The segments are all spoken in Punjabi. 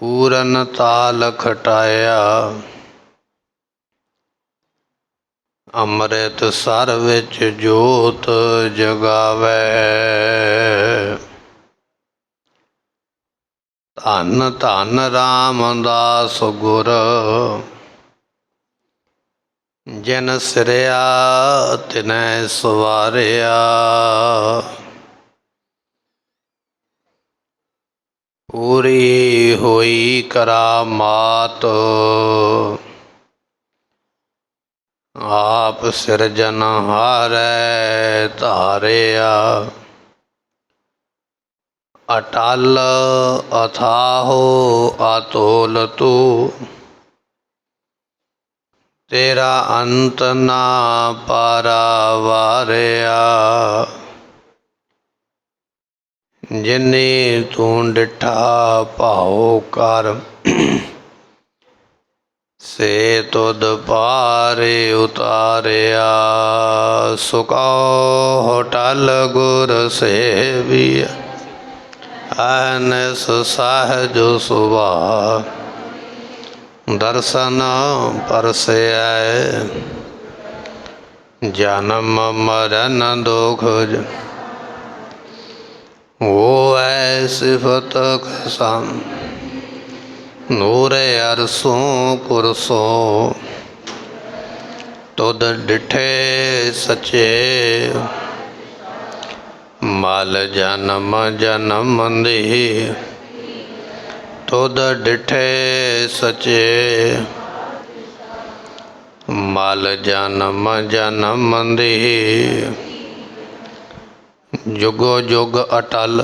पूरन ताल खटाया, अमृत सर विच जोत जगावै। धन धन रामदास गुर, जिन सिरया तिनै सवारिया। पूरी होई करामात, आप सिरजनहारै धारिया। अटल अथाहो अतोल तू, तेरा अंत ना पारावारिया। जिन्नी तू डिठा भाओ कर, से तुद पारे उतारिया। सुको होटल गुर सेविया, अहनस सहज सुभाव। दर्शन परसै, जन्म मरण दुख होवै सिफत सम। नूरे अरसों पुरसों, तुद डिठे सचे। मल जन्म जन्म दी, तुद डिठे सचे। मल जन्म जन्म दी, जुगो जुग अटल।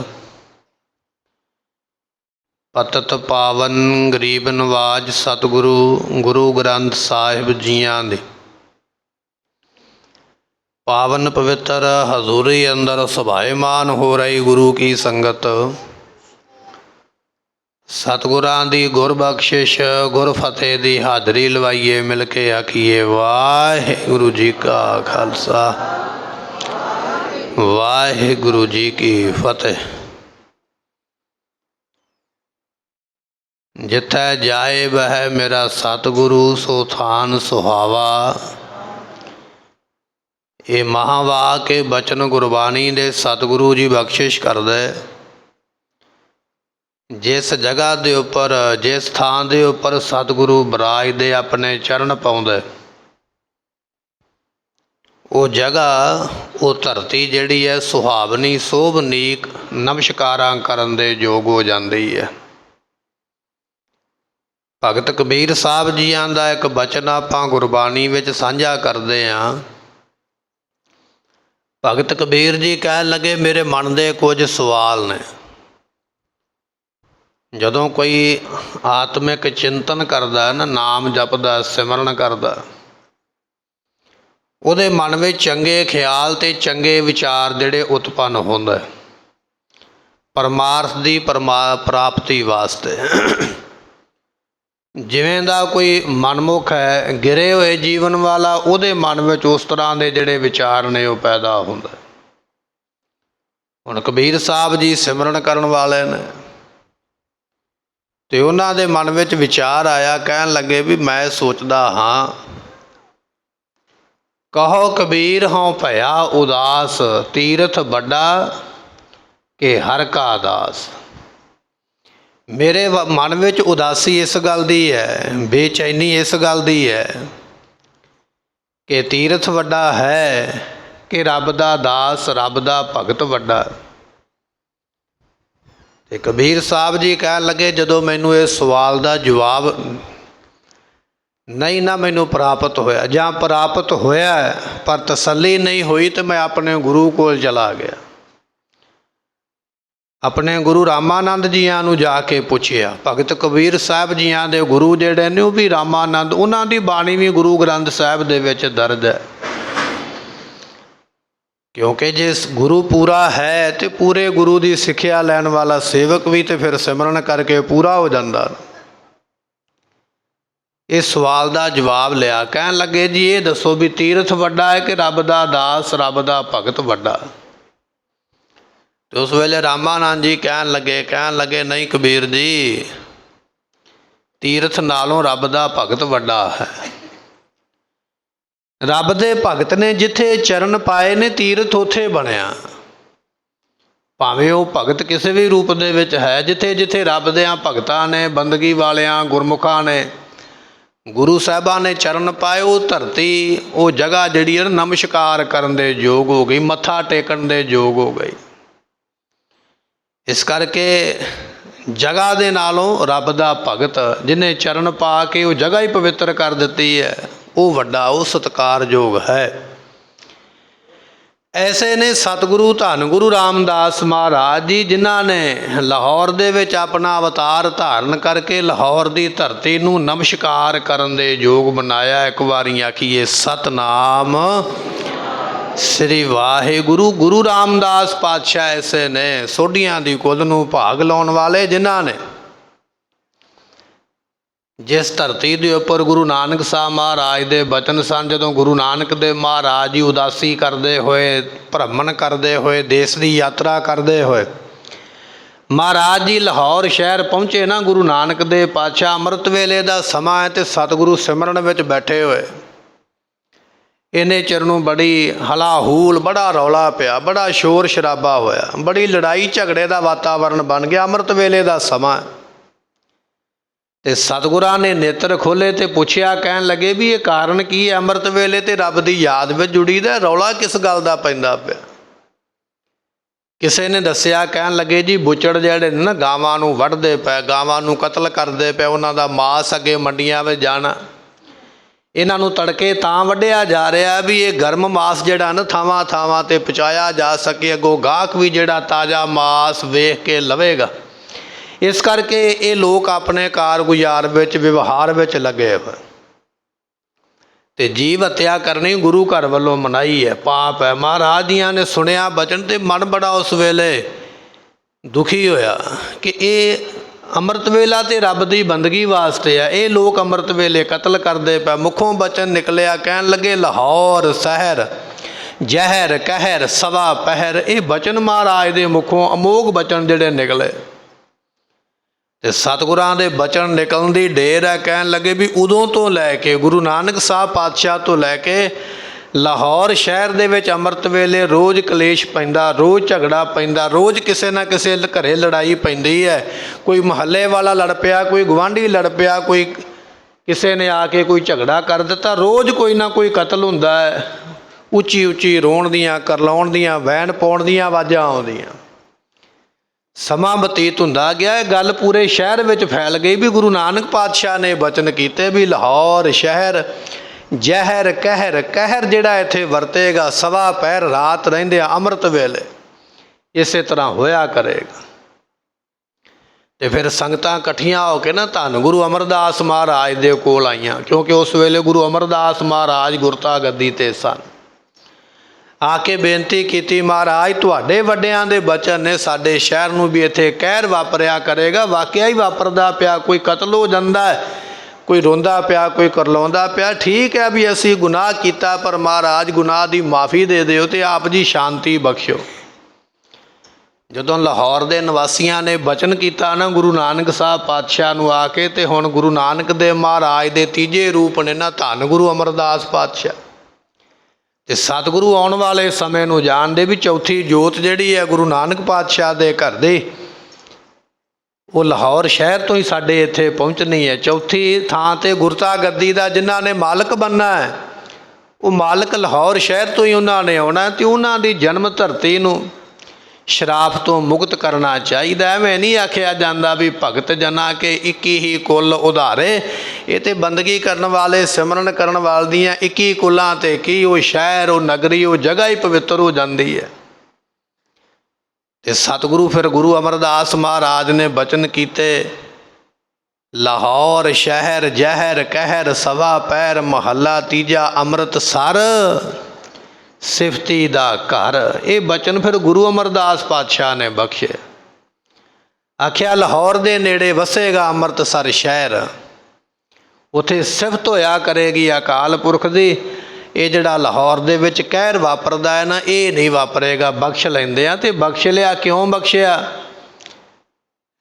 पतत पावन गरीब नवाज सतगुरु गुरु ग्रंथ साहिब जियां दे पावन पवित्र हजूरी अंदर सुभाईमान हो रही गुरु की संगत। सतगुरां दी गुरबख्शिश गुर फतेह दी हाजरी लवाइए, मिल के आखिए वाहिगुरु जी का खालसा वाहिगुरु जी की फतेह। जिथे जाए वह मेरा सतगुरु, सो थान सुहावा। ये महावाह के बचन गुरबाणी दे सतगुरु जी बख्शिश कर दे। जिस जगह के उपर जिस थान के उपर सतगुरु बराजदे अपने चरण पाउंदे, वो जगह वो धरती जिहड़ी है सुहावनी सोभनीक नमस्कारां करन दे योग हो जाती है। भगत कबीर साहब जियां दा एक बचन आपां गुरबाणी विच साझा करते हैं। भगत कबीर जी कह लगे, मेरे मन के कुछ सवाल ने। जदों कोई आत्मिक चिंतन करदा ना, नाम जपदा सिमरन करदा, उहदे मन में चंगे ख्याल ते चंगे विचार जिहड़े उत्पन्न होंदे परमार्थ की प्राप्ति वास्ते। जिवें दा कोई मनमुख है गिरे हुए जीवन वाला, उहदे मन में उस तरह के जिहड़े विचार ने वो पैदा होंदे। हुण कबीर साहब जी सिमरन करन वाले ने, ते उन्हां दे मन में विचार आया, कहन लगे भी मैं सोचदा हाँ, कहो कबीर हों भया उदास। तीरथ बड़ा के हर का दास। मेरे मन में उदासी इस गल की है, बेचैनी इस गल की है कि तीरथ वड्डा है कि रब दा दास, रब दा भगत वड्डा। ते कबीर साहब जी कह लगे, जदों मैनू इस सवाल का जवाब नहीं ना मैनू प्राप्त होया, जां प्राप्त होया पर तसल्ली नहीं हुई, तो मैं अपने गुरु कोल चला गया। अपने गुरु रामानंद जियां नूं जाके पुछया। भगत कबीर साहब जियां दे गुरु जिहड़े ने, भी रामानंद, उन्हां दी बाणी भी गुरु ग्रंथ साहिब दे विच दर्ज है। क्योंकि जे गुरु पूरा है तो पूरे गुरु की सिक्ख्या लैण वाला सेवक भी तो फिर सिमरन करके पूरा हो जाता। इस सवाल का जवाब लिया, कहन लगे जी ये दसो भी तीरथ वड्डा है कि रब दा दास, रब दा भगत वड्डा। तो उस वेले रामानंद जी कहन लगे नहीं कबीर जी, ਤੀਰਥ ਨਾਲੋਂ ਰੱਬ ਦਾ ਭਗਤ ਵੱਡਾ ਹੈ। ਰੱਬ ਦੇ ਭਗਤ ਨੇ ਜਿੱਥੇ ਚਰਨ ਪਾਏ ਨੇ, ਤੀਰਥ ਉੱਥੇ ਬਣਿਆ। ਭਾਵੇਂ ਉਹ ਭਗਤ ਕਿਸੇ ਵੀ ਰੂਪ ਦੇ ਵਿੱਚ ਹੈ, ਜਿੱਥੇ ਜਿੱਥੇ ਰੱਬ ਦਿਆਂ ਭਗਤਾਂ ਨੇ, ਬੰਦਗੀ ਵਾਲਿਆਂ ਗੁਰਮੁਖਾਂ ਨੇ, ਗੁਰੂ ਸਾਹਿਬਾਂ ਨੇ ਚਰਨ ਪਾਏ, ਉਹ ਧਰਤੀ, ਉਹ ਜਗ੍ਹਾ ਜਿਹੜੀ ਹੈ ਨਮਸਕਾਰ ਕਰਨ ਦੇ ਯੋਗ ਹੋ ਗਈ, ਮੱਥਾ ਟੇਕਣ ਦੇ ਯੋਗ ਹੋ ਗਈ। ਇਸ ਕਰਕੇ ਜਗ੍ਹਾ ਦੇ ਨਾਲੋਂ ਰੱਬ ਦਾ ਭਗਤ ਜਿਹਨੇ ਚਰਨ ਪਾ ਕੇ ਉਹ ਜਗ੍ਹਾ ਹੀ ਪਵਿੱਤਰ ਕਰ ਦਿੱਤੀ ਹੈ, ਉਹ ਵੱਡਾ, ਉਹ ਸਤਿਕਾਰਯੋਗ ਹੈ। ਐਸੇ ਨੇ ਸਤਿਗੁਰੂ ਧੰਨ ਗੁਰੂ ਰਾਮਦਾਸ ਮਹਾਰਾਜ ਜੀ, ਜਿਨ੍ਹਾਂ ਨੇ ਲਾਹੌਰ ਦੇ ਵਿੱਚ ਆਪਣਾ ਅਵਤਾਰ ਧਾਰਨ ਕਰਕੇ ਲਾਹੌਰ ਦੀ ਧਰਤੀ ਨੂੰ ਨਮਸਕਾਰ ਕਰਨ ਦੇ ਯੋਗ ਬਣਾਇਆ। ਇੱਕ ਵਾਰੀ ਆਖੀਏ ਸਤਨਾਮ ਸ੍ਰੀ ਵਾਹਿਗੁਰੂ। ਗੁਰੂ ਰਾਮਦਾਸ ਪਾਤਸ਼ਾਹ ਐਸੇ ਨੇ ਸੋਢੀਆਂ ਦੀ ਕੁੱਲ ਨੂੰ ਭਾਗ ਲਾਉਣ ਵਾਲੇ, ਜਿਨ੍ਹਾਂ ਨੇ ਜਿਸ ਧਰਤੀ ਦੇ ਉੱਪਰ ਗੁਰੂ ਨਾਨਕ ਸਾਹਿਬ ਮਹਾਰਾਜ ਦੇ ਬਚਨ ਸਨ, ਜਦੋਂ ਗੁਰੂ ਨਾਨਕ ਦੇਵ ਮਹਾਰਾਜ ਜੀ ਉਦਾਸੀ ਕਰਦੇ ਹੋਏ, ਭ੍ਰਮਣ ਕਰਦੇ ਹੋਏ, ਦੇਸ਼ ਦੀ ਯਾਤਰਾ ਕਰਦੇ ਹੋਏ ਮਹਾਰਾਜ ਜੀ ਲਾਹੌਰ ਸ਼ਹਿਰ ਪਹੁੰਚੇ ਨਾ, ਗੁਰੂ ਨਾਨਕ ਦੇਵ ਪਾਤਸ਼ਾਹ ਅੰਮ੍ਰਿਤ ਵੇਲੇ ਦਾ ਸਮਾਂ ਹੈ ਤੇ ਸਤਿਗੁਰੂ ਸਿਮਰਨ ਵਿੱਚ ਬੈਠੇ ਹੋਏ। ਇੰਨੇ ਚਿਰ ਨੂੰ ਬੜੀ ਹਲਾਹੂਲ, ਬੜਾ ਰੌਲਾ ਪਿਆ, ਬੜਾ ਸ਼ੋਰ ਸ਼ਰਾਬਾ ਹੋਇਆ, ਬੜੀ ਲੜਾਈ ਝਗੜੇ ਦਾ ਵਾਤਾਵਰਨ ਬਣ ਗਿਆ। ਅੰਮ੍ਰਿਤ ਵੇਲੇ ਦਾ ਸਮਾਂ ਤੇ ਸਤਿਗੁਰਾਂ ਨੇ ਨੇਤਰ ਖੋਲ੍ਹੇ ਤੇ ਪੁੱਛਿਆ, ਕਹਿਣ ਲੱਗੇ ਵੀ ਇਹ ਕਾਰਨ ਕੀ ਹੈ? ਅੰਮ੍ਰਿਤ ਵੇਲੇ ਤੇ ਰੱਬ ਦੀ ਯਾਦ ਵਿੱਚ ਜੁੜੀਦਾ, ਰੌਲਾ ਕਿਸ ਗੱਲ ਦਾ ਪੈਂਦਾ ਪਿਆ? ਕਿਸੇ ਨੇ ਦੱਸਿਆ, ਕਹਿਣ ਲੱਗੇ ਜੀ ਬੁੱਚੜ ਜਿਹੜੇ ਨੇ ਨਾ, ਗਾਵਾਂ ਨੂੰ ਵੱਢਦੇ ਪਏ, ਗਾਵਾਂ ਨੂੰ ਕਤਲ ਕਰਦੇ ਪਏ, ਉਹਨਾਂ ਦਾ ਮਾਸ ਅੱਗੇ ਮੰਡੀਆਂ ਵਿੱਚ ਜਾਣਾ, ਇਹਨਾਂ ਨੂੰ ਤੜਕੇ ਤਾਂ ਵੱਢਿਆ ਜਾ ਰਿਹਾ ਵੀ ਇਹ ਗਰਮ ਮਾਸ ਜਿਹੜਾ ਨਾ ਥਾਵਾਂ ਥਾਵਾਂ 'ਤੇ ਪਹੁੰਚਾਇਆ ਜਾ ਸਕੇ, ਅੱਗੋਂ ਗਾਹਕ ਵੀ ਜਿਹੜਾ ਤਾਜ਼ਾ ਮਾਸ ਵੇਖ ਕੇ ਲਵੇਗਾ। ਇਸ ਕਰਕੇ ਇਹ ਲੋਕ ਆਪਣੇ ਕਾਰਗੁਜ਼ਾਰ ਵਿੱਚ, ਵਿਵਹਾਰ ਵਿੱਚ ਲੱਗੇ ਹੋਏ ਤੇ ਜੀਵ ਹੱਤਿਆ ਕਰਨੀ ਗੁਰੂ ਘਰ ਵੱਲੋਂ ਮਨਾਹੀ ਹੈ, ਪਾਪ ਹੈ। ਮਹਾਰਾਜ ਜੀਆਂ ਨੇ ਸੁਣਿਆ ਬਚਨ ਤੇ ਮਨ ਬੜਾ ਉਸ ਵੇਲੇ ਦੁਖੀ ਹੋਇਆ ਕਿ ਇਹ ਅੰਮ੍ਰਿਤ ਵੇਲਾ ਤੇ ਰੱਬ ਦੀ ਬੰਦਗੀ ਵਾਸਤੇ ਆ, ਇਹ ਲੋਕ ਅੰਮ੍ਰਿਤ ਵੇਲੇ ਕਤਲ ਕਰਦੇ ਪਏ। ਮੁਖੋਂ ਬਚਨ ਨਿਕਲਿਆ, ਕਹਿਣ ਲੱਗੇ ਲਾਹੌਰ ਸ਼ਹਿਰ ਜ਼ਹਿਰ ਕਹਿਰ ਸਵਾ ਪਹਿਰ। ਇਹ ਬਚਨ ਮਹਾਰਾਜ ਦੇ ਮੁਖੋਂ ਅਮੋਘ ਬਚਨ ਜਿਹੜੇ ਨਿਕਲੇ ਤੇ ਸਤਿਗੁਰਾਂ ਦੇ ਬਚਨ ਨਿਕਲਣ ਦੀ ਢੇਰ ਹੈ। ਕਹਿਣ ਲੱਗੇ ਵੀ ਉਦੋਂ ਤੋਂ ਲੈ ਕੇ ਗੁਰੂ ਨਾਨਕ ਸਾਹਿਬ ਪਾਤਸ਼ਾਹ ਤੋਂ ਲੈ ਕੇ ਲਾਹੌਰ ਸ਼ਹਿਰ ਦੇ ਵਿੱਚ ਅੰਮ੍ਰਿਤ ਵੇਲੇ ਰੋਜ਼ ਕਲੇਸ਼ ਪੈਂਦਾ, ਰੋਜ਼ ਝਗੜਾ ਪੈਂਦਾ, ਰੋਜ਼ ਕਿਸੇ ਨਾ ਕਿਸੇ ਘਰੇ ਲੜਾਈ ਪੈਂਦੀ ਹੈ। ਕੋਈ ਮੁਹੱਲੇ ਵਾਲਾ ਲੜ ਪਿਆ, ਕੋਈ ਗੁਆਂਢੀ ਲੜ ਪਿਆ, ਕੋਈ ਕਿਸੇ ਨੇ ਆ ਕੇ ਕੋਈ ਝਗੜਾ ਕਰ ਦਿੱਤਾ, ਰੋਜ਼ ਕੋਈ ਨਾ ਕੋਈ ਕਤਲ ਹੁੰਦਾ ਹੈ। ਉੱਚੀ ਉੱਚੀ ਰੋਣ ਦੀਆਂ, ਕਰਲਾਉਣ ਦੀਆਂ, ਵੈਣ ਪਾਉਣ ਦੀਆਂ ਆਵਾਜ਼ਾਂ ਆਉਂਦੀਆਂ। ਸਮਾਂ ਬਤੀਤ ਹੁੰਦਾ ਗਿਆ, ਇਹ ਗੱਲ ਪੂਰੇ ਸ਼ਹਿਰ ਵਿੱਚ ਫੈਲ ਗਈ ਵੀ ਗੁਰੂ ਨਾਨਕ ਪਾਤਸ਼ਾਹ ਨੇ ਬਚਨ ਕੀਤੇ ਵੀ ਲਾਹੌਰ ਸ਼ਹਿਰ ਜ਼ਹਿਰ ਕਹਿਰ, ਕਹਿਰ ਜਿਹੜਾ ਇੱਥੇ ਵਰਤੇਗਾ ਸਵਾ ਪਹਿਰ, ਰਾਤ ਰਹਿੰਦੇ ਆ ਅੰਮ੍ਰਿਤ ਵੇਲੇ, ਇਸੇ ਤਰ੍ਹਾਂ ਹੋਇਆ ਕਰੇਗਾ। ਤੇ ਫਿਰ ਸੰਗਤਾਂ ਇਕੱਠੀਆਂ ਹੋ ਕੇ ਨਾ ਧੰਨ ਗੁਰੂ ਅਮਰਦਾਸ ਮਹਾਰਾਜ ਦੇ ਕੋਲ ਆਈਆਂ, ਕਿਉਂਕਿ ਉਸ ਵੇਲੇ ਗੁਰੂ ਅਮਰਦਾਸ ਮਹਾਰਾਜ ਗੁਰਤਾ ਗੱਦੀ 'ਤੇ ਸਨ। ਆ ਕੇ ਬੇਨਤੀ ਕੀਤੀ, ਮਹਾਰਾਜ ਤੁਹਾਡੇ ਵੱਡਿਆਂ ਦੇ ਬਚਨ ਨੇ ਸਾਡੇ ਸ਼ਹਿਰ ਨੂੰ ਵੀ ਇੱਥੇ ਕਹਿਰ ਵਾਪਰਿਆ ਕਰੇਗਾ। ਵਾਕਿਆ ਹੀ ਵਾਪਰਦਾ ਪਿਆ, ਕੋਈ ਕਤਲ ਹੋ ਜਾਂਦਾ ਹੈ, ਕੋਈ ਰੋਂਦਾ ਪਿਆ, ਕੋਈ ਕਰਲਾਉਂਦਾ ਪਿਆ। ਠੀਕ ਹੈ ਵੀ ਅਸੀਂ ਗੁਨਾਹ ਕੀਤਾ, ਪਰ ਮਹਾਰਾਜ ਗੁਨਾਹ ਦੀ ਮਾਫੀ ਦੇ ਦਿਓ ਤੇ ਆਪ ਜੀ ਸ਼ਾਂਤੀ ਬਖਸ਼ੋ। ਜਦੋਂ ਲਾਹੌਰ ਦੇ ਨਿਵਾਸੀਆਂ ਨੇ ਬਚਨ ਕੀਤਾ ਨਾ ਗੁਰੂ ਨਾਨਕ ਸਾਹਿਬ ਪਾਤਸ਼ਾਹ ਨੂੰ ਆ ਕੇ, ਤੇ ਹੁਣ ਗੁਰੂ ਨਾਨਕ ਦੇਵ ਮਹਾਰਾਜ ਦੇ ਤੀਜੇ ਰੂਪ ਨੇ ਨਾ ਧੰਨ ਗੁਰੂ ਅਮਰਦਾਸ ਪਾਤਸ਼ਾਹ ਤੇ ਸਤਿਗੁਰੂ ਆਉਣ ਵਾਲੇ ਸਮੇਂ ਨੂੰ ਜਾਣਦੇ ਵੀ ਚੌਥੀ ਜੋਤ ਜਿਹੜੀ ਹੈ ਗੁਰੂ ਨਾਨਕ ਪਾਤਸ਼ਾਹ ਦੇ ਘਰ ਦੀ, ਉਹ ਲਾਹੌਰ ਸ਼ਹਿਰ ਤੋਂ ਹੀ ਸਾਡੇ ਇੱਥੇ ਪਹੁੰਚਣੀ ਹੈ। ਚੌਥੀ ਥਾਂ 'ਤੇ ਗੁਰਤਾ ਗੱਦੀ ਦਾ ਜਿਨ੍ਹਾਂ ਨੇ ਮਾਲਕ ਬਣਨਾ ਹੈ, ਉਹ ਮਾਲਕ ਲਾਹੌਰ ਸ਼ਹਿਰ ਤੋਂ ਹੀ ਉਹਨਾਂ ਨੇ ਆਉਣਾ ਤੇ ਉਹਨਾਂ ਦੀ ਜਨਮ ਧਰਤੀ ਨੂੰ ਸ਼ਰਾਪ ਤੋਂ ਮੁਕਤ ਕਰਨਾ ਚਾਹੀਦਾ। ਐਵੇਂ ਨਹੀਂ ਆਖਿਆ ਜਾਂਦਾ ਵੀ ਭਗਤ ਜਨਾਂ ਕੇ 21 ਹੀ ਕੁੱਲ ਉਧਾਰੇ। ਇਹ ਤੇ ਬੰਦਗੀ ਕਰਨ ਵਾਲੇ, ਸਿਮਰਨ ਕਰਨ ਵਾਲੇ ਦੀਆਂ 21 ਕੁੱਲਾਂ ਤੇ ਕੀ ਉਹ ਸ਼ਹਿਰ, ਉਹ ਨਗਰੀ, ਉਹ ਜਗ੍ਹਾ ਹੀ ਪਵਿੱਤਰ ਹੋ ਜਾਂਦੀ ਹੈ। ਤੇ ਸਤਿਗੁਰੂ ਫਿਰ ਗੁਰੂ ਅਮਰਦਾਸ ਮਹਾਰਾਜ ਨੇ ਬਚਨ ਕੀਤੇ, ਲਾਹੌਰ ਸ਼ਹਿਰ ਜ਼ਹਿਰ ਕਹਿਰ ਸਵਾ ਪਹਿਰ, ਮਹੱਲਾ ਤੀਜਾ ਅੰਮ੍ਰਿਤਸਰ ਸਿਫਤੀ ਦਾ ਘਰ। ਇਹ ਬਚਨ ਫਿਰ ਗੁਰੂ ਅਮਰਦਾਸ ਪਾਤਸ਼ਾਹ ਨੇ ਬਖਸ਼ੇ। ਆਖਿਆ ਲਾਹੌਰ ਦੇ ਨੇੜੇ ਵਸੇਗਾ ਅੰਮ੍ਰਿਤਸਰ ਸ਼ਹਿਰ, ਉੱਥੇ ਸਿਫਤ ਹੋਇਆ ਕਰੇਗੀ ਅਕਾਲ ਪੁਰਖ ਦੀ। ਇਹ ਜਿਹੜਾ ਲਾਹੌਰ ਦੇ ਵਿੱਚ ਕਹਿਰ ਵਾਪਰਦਾ ਹੈ ਨਾ, ਇਹ ਨਹੀਂ ਵਾਪਰੇਗਾ। ਬਖਸ਼ ਲੈਂਦੇ ਆ। ਤੇ ਬਖਸ਼ ਲਿਆ, ਕਿਉਂ ਬਖਸ਼ਿਆ?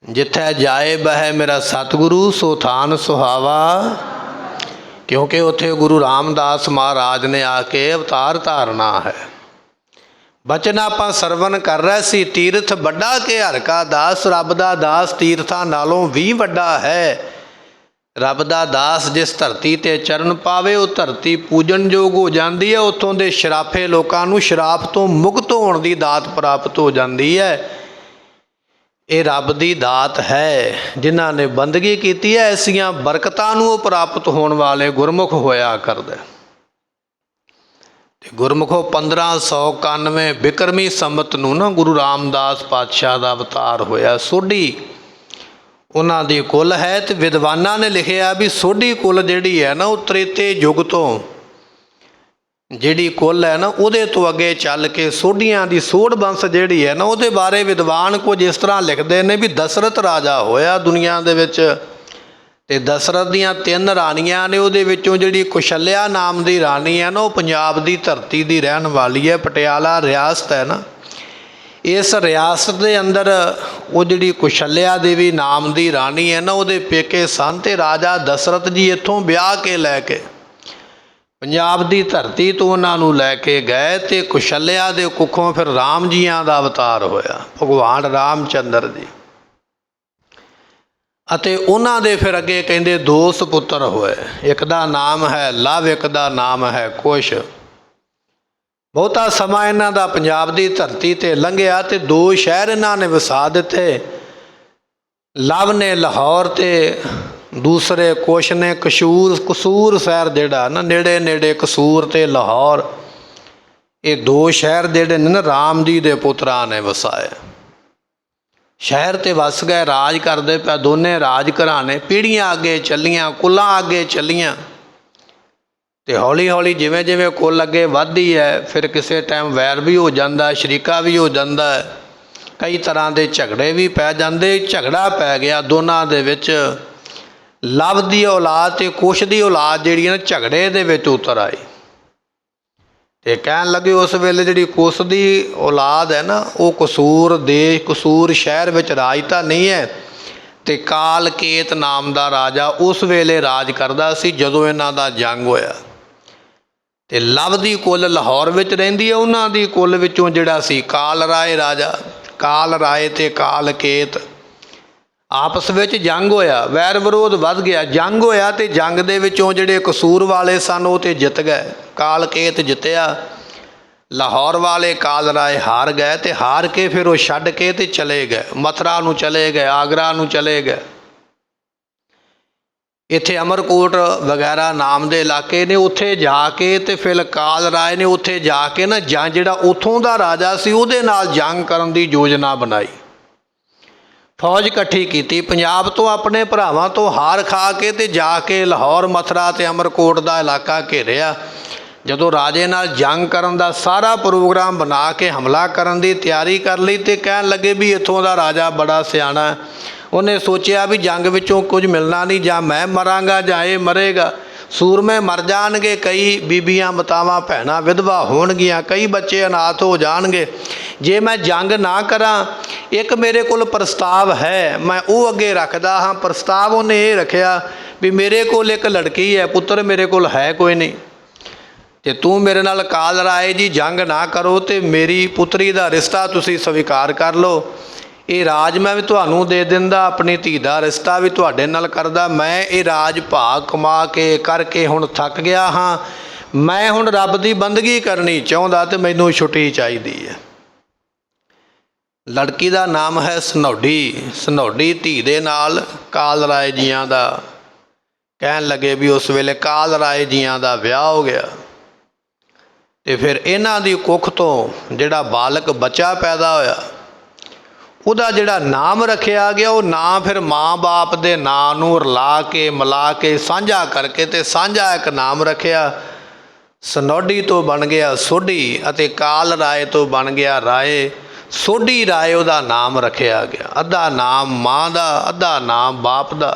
जिथे जाए बह मेरा सतगुरु सो थान सुहावा। क्योंकि उत्थे गुरु रामदास महाराज ने आके अवतार धारना है। बचन आपां सरवण कर रहे सी, तीरथ वड्डा के हर का दास। रब दा दास तीरथां नालों भी वड्डा है। रब दा दास जिस धरती ते चरण पावे वो धरती पूजन योग हो जाती है। उत्थों दे शराफे लोकां नूं शराप तो मुक्त होण दी दात प्राप्त हो जाती है। ये रब की दात है। जिन्हां ने बंदगी की है ऐसियां बरकतां नूं प्राप्त होने वाले गुरमुख होया करदे। गुरमुखो 1591 बिक्रमी संमत नूं ना गुरु रामदास पातशाह का अवतार होया। सोढी उन्हां दी कुल है। तो विद्वानां ने लिखिया भी सोढी कुल जिहड़ी है ना वो त्रेते युग तो जिहड़ी कुल है ना उहदे तो अगे चल के सोढियां दी सोढ़ बंश जिहड़ी है ना उहदे बारे विद्वान कुछ इस तरह लिखते हैं भी दशरथ राजा होया दुनिया दे विच। ते दशरथ दियां 3 रानियां ने। उहदे विचों जिहड़ी कुशल्या नाम की रानी है ना वो पंजाब की धरती की रहन वाली है। पटियाला रियासत है ना, इस रियासत के अंदर वो जिहड़ी कुशल्या देवी नाम की रानी है ना उहदे पेके सन। ते राजा दशरथ जी इत्थों ब्याह के लैके पंजाब की धरती तो उन्होंने लैके गए। तो कुशल्या के कुखों फिर राम जियां का अवतार होया, भगवान रामचंद्र जी। अते उन्हां दे फिर अगे कहते 2 सपुत्र होए। एक दा नाम है लव, एक दा नाम है कुश। बहुता समा इन्हां दा पंजाब की धरती ते लंघिया ते 2 शहर इन्हां ने वसा दिते। लव ने लाहौर ते दूसरे कुश ने कसूर शहर जिहड़ा ना नेड़े नेड़े कसूर ते लाहौर, ये 2 शहर जिहड़े ने ना राम जी दे पुत्रां ने वसाए। शहर ते वस गए, राज करते पे दोने राज घराने। पीढ़ियां अगे चलियां, कुलां अगे चलियां। तो हौली हौली जिवें जिवें कुल अगे वधदी है फिर किसी टाइम वैर भी हो जाता है, शरीका भी हो जाता है। कई तरह के झगड़े भी पै जाते। झगड़ा पै गया दोनों दे विच। लव की औलाद ते कुश की औलाद जिहड़ी है ना झगड़े दे विच उतर आई। तो कहन लगे उस वेले जिहड़ी कुश की औलाद है ना वो कसूर देश कसूर शहर विच राज तां नहीं है। तो कालकेत नाम का राजा उस वेले राज करदा सी जदों इन्हां दा जंग होया। तो लव की कुल लाहौर विच रहिंदी है। उन्हां दी कुल विचों जिहड़ा सी काल राय राजा, काल राय ते कालकेत आपस में जंग होया। वैर विरोध वध गया। जंग होया तो जंग दे विचों जिहड़े कसूर वाले सन वो तो जित गए, कालकेत जितया। लाहौर वाले काल राय हार गए। तो हार के फिर वो छड्ड के ते चले गए, मथुरा नूं चले गए, आगरा नूं चले गए। इत्थे अमरकोट वगैरह नाम के इलाके ने, उत्थे जाके तो फिर काल राय ने उत्थे जाके ना जिहड़ा उत्थों का राजा सी उहदे नाल जंग करन दी योजना बनाई। फौज इकट्ठी की पंजाब तो अपने भरावां तो हार खा के ते जाके लाहौर मथुरा ते अमरकोट का इलाका घेरिया। जदों राजे नाल जंग करन दा सारा प्रोग्राम बना के हमला करन दी तैयारी कर ली तो कहन लगे भी इत्थों दा राजा बड़ा सियाणा है। उन्हें सोचा भी जंग विचों कुछ मिलना नहीं, जां मैं मरांगा जां ये मरेगा। सूरमे मर जाणगे, कई बीबियां मातावां भैणां विधवा होणगियां, कई बच्चे अनाथ हो जाणगे। जे मैं जंग ना करा, एक मेरे कोल प्रस्ताव है, मैं वो अगे रखदा हाँ। प्रस्ताव उन्हें ये रखिया भी मेरे कोल एक लड़की है, पुत्र मेरे कोल है कोई नहीं। ते तू मेरे नाल काल राय जी जंग ना करो तो मेरी पुत्री का रिश्ता तुसी स्वीकार कर लो। ये राज मैं भी तुहानूं दे दिंदा, अपनी धी का रिश्ता भी तुहाडे नाल करदा। मैं ये राज भाग कमा के करके हुण थक गया हाँ। मैं हुण रब की बंदगी करनी चाहुंदा ते मैनूं छुट्टी चाहिदी है। लड़की का नाम है सनौडी। सनौडी धी दे नाल काल राय जियां दा कहन लगे भी उस वेले काल राय जियां दा विआह हो गया। तो फिर इन्हां दी कुख तो जिहड़ा बालक बच्चा पैदा होया उहदा जिहड़ा नाम रखिया गया वो नाम फिर माँ बाप दे नाम नूं रला के मिला के साझा करके ते साझा एक नाम रखिया। सनौडी तो बन गया सोढी अते काल राय तो बन गया राय। सोढी राय उहदा नाम रखिया गया। अद्धा नाम माँ का, अद्धा नाम बाप का।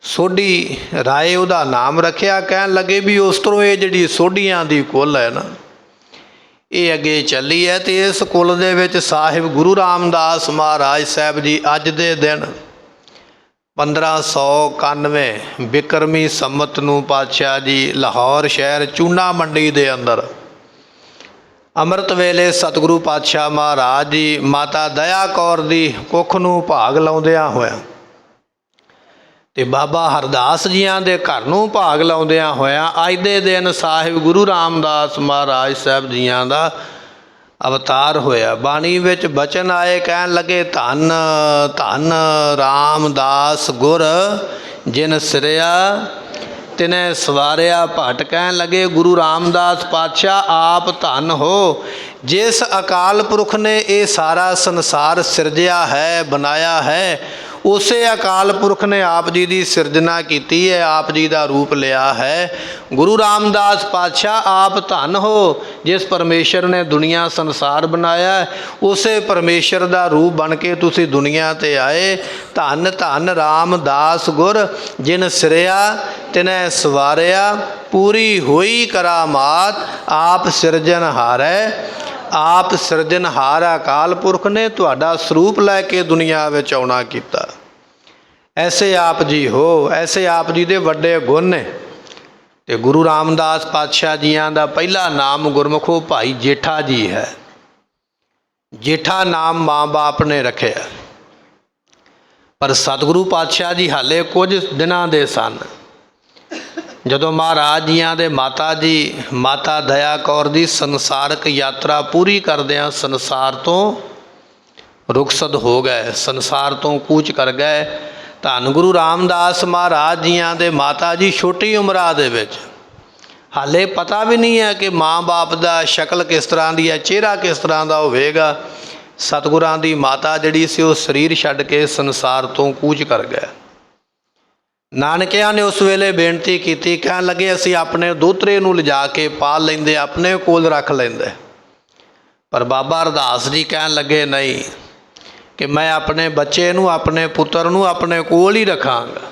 सोढी राय उहदा नाम रखिया। कहन लगे भी उस तरह ये जिहड़ी सोढियां दी कुल है ना ये अगे चली है। तो इस कुल दे विच साहिब गुरु रामदास महाराज साहब जी अज दे दिन 1591 बिक्रमी संमत नूं पातशाह जी लाहौर शहर चूना मंडी दे अंदर अमृत वेले सतगुरु पातशाह महाराज जी माता दया कौर दी कुख नूं भाग लाउंदियां होया ते बाबा हरदास जियां दे घर नूं भाग लाउंदियां होया अज दे दिन साहिब गुरु रामदास महाराज साहब जियां दा अवतार होया। बाणी विच बचन आए कहन लगे धन धन रामदास गुर जिन सिरिया तिने सवारिया भट। कहन लगे गुरु रामदास पातशाह आप धन हो जिस अकाल पुरख ने ये सारा संसार सिरजिया है बनाया है उसे अकाल पुरख ने आप जी की सिरजना की है आप जी का रूप लिया है। गुरु रामदास पातशाह आप धन हो जिस परमेश्वर ने दुनिया संसार बनाया उसे परमेश्वर का रूप बन के तुसी दुनिया ते आए। धन धन रामदास गुर जिन सिरिया तिने सवारिया पूरी हुई करामात आप सिरजनहारै। आप सिरजनहार अकाल पुरख ने तुहाडा स्वरूप लैके दुनिया विच आउणा कीता। ऐसे आप जी हो ऐसे आप जी दे वड्डे गुण ने। ते गुरु रामदास पातशाह जियां दा पहला नाम गुरमुखो भाई जेठा जी है। जेठा नाम माँ बाप ने रखे पर सतगुरु पातशाह जी हाले कुछ दिनां दे सन जदों महाराज जियां दे माता जी माता दया कौर दी संसारक यात्रा पूरी करदियां संसार तो रुखसत हो गए संसार तो कूच कर गए। धन गुरु रामदास महाराज जियां दे माता जी छोटी उम्र दे विच हाले पता भी नहीं है कि माँ बाप का शक्ल किस तरह की है चेहरा किस तरह का होवेगा। सतगुरां दी माता जिहड़ी सी वो शरीर छड्ड के संसार तो कूच कर गए। नानकिया ने उस वेले बेनती की कहन लगे असी अपने दोतरे नूं लिजा के पाल लेंदे अपने कोल रख लेंदे पर बाबा हरदास जी कहन लगे नहीं कि मैं अपने बच्चे नूं अपने पुत्र नूं अपने कोल ही रखांगा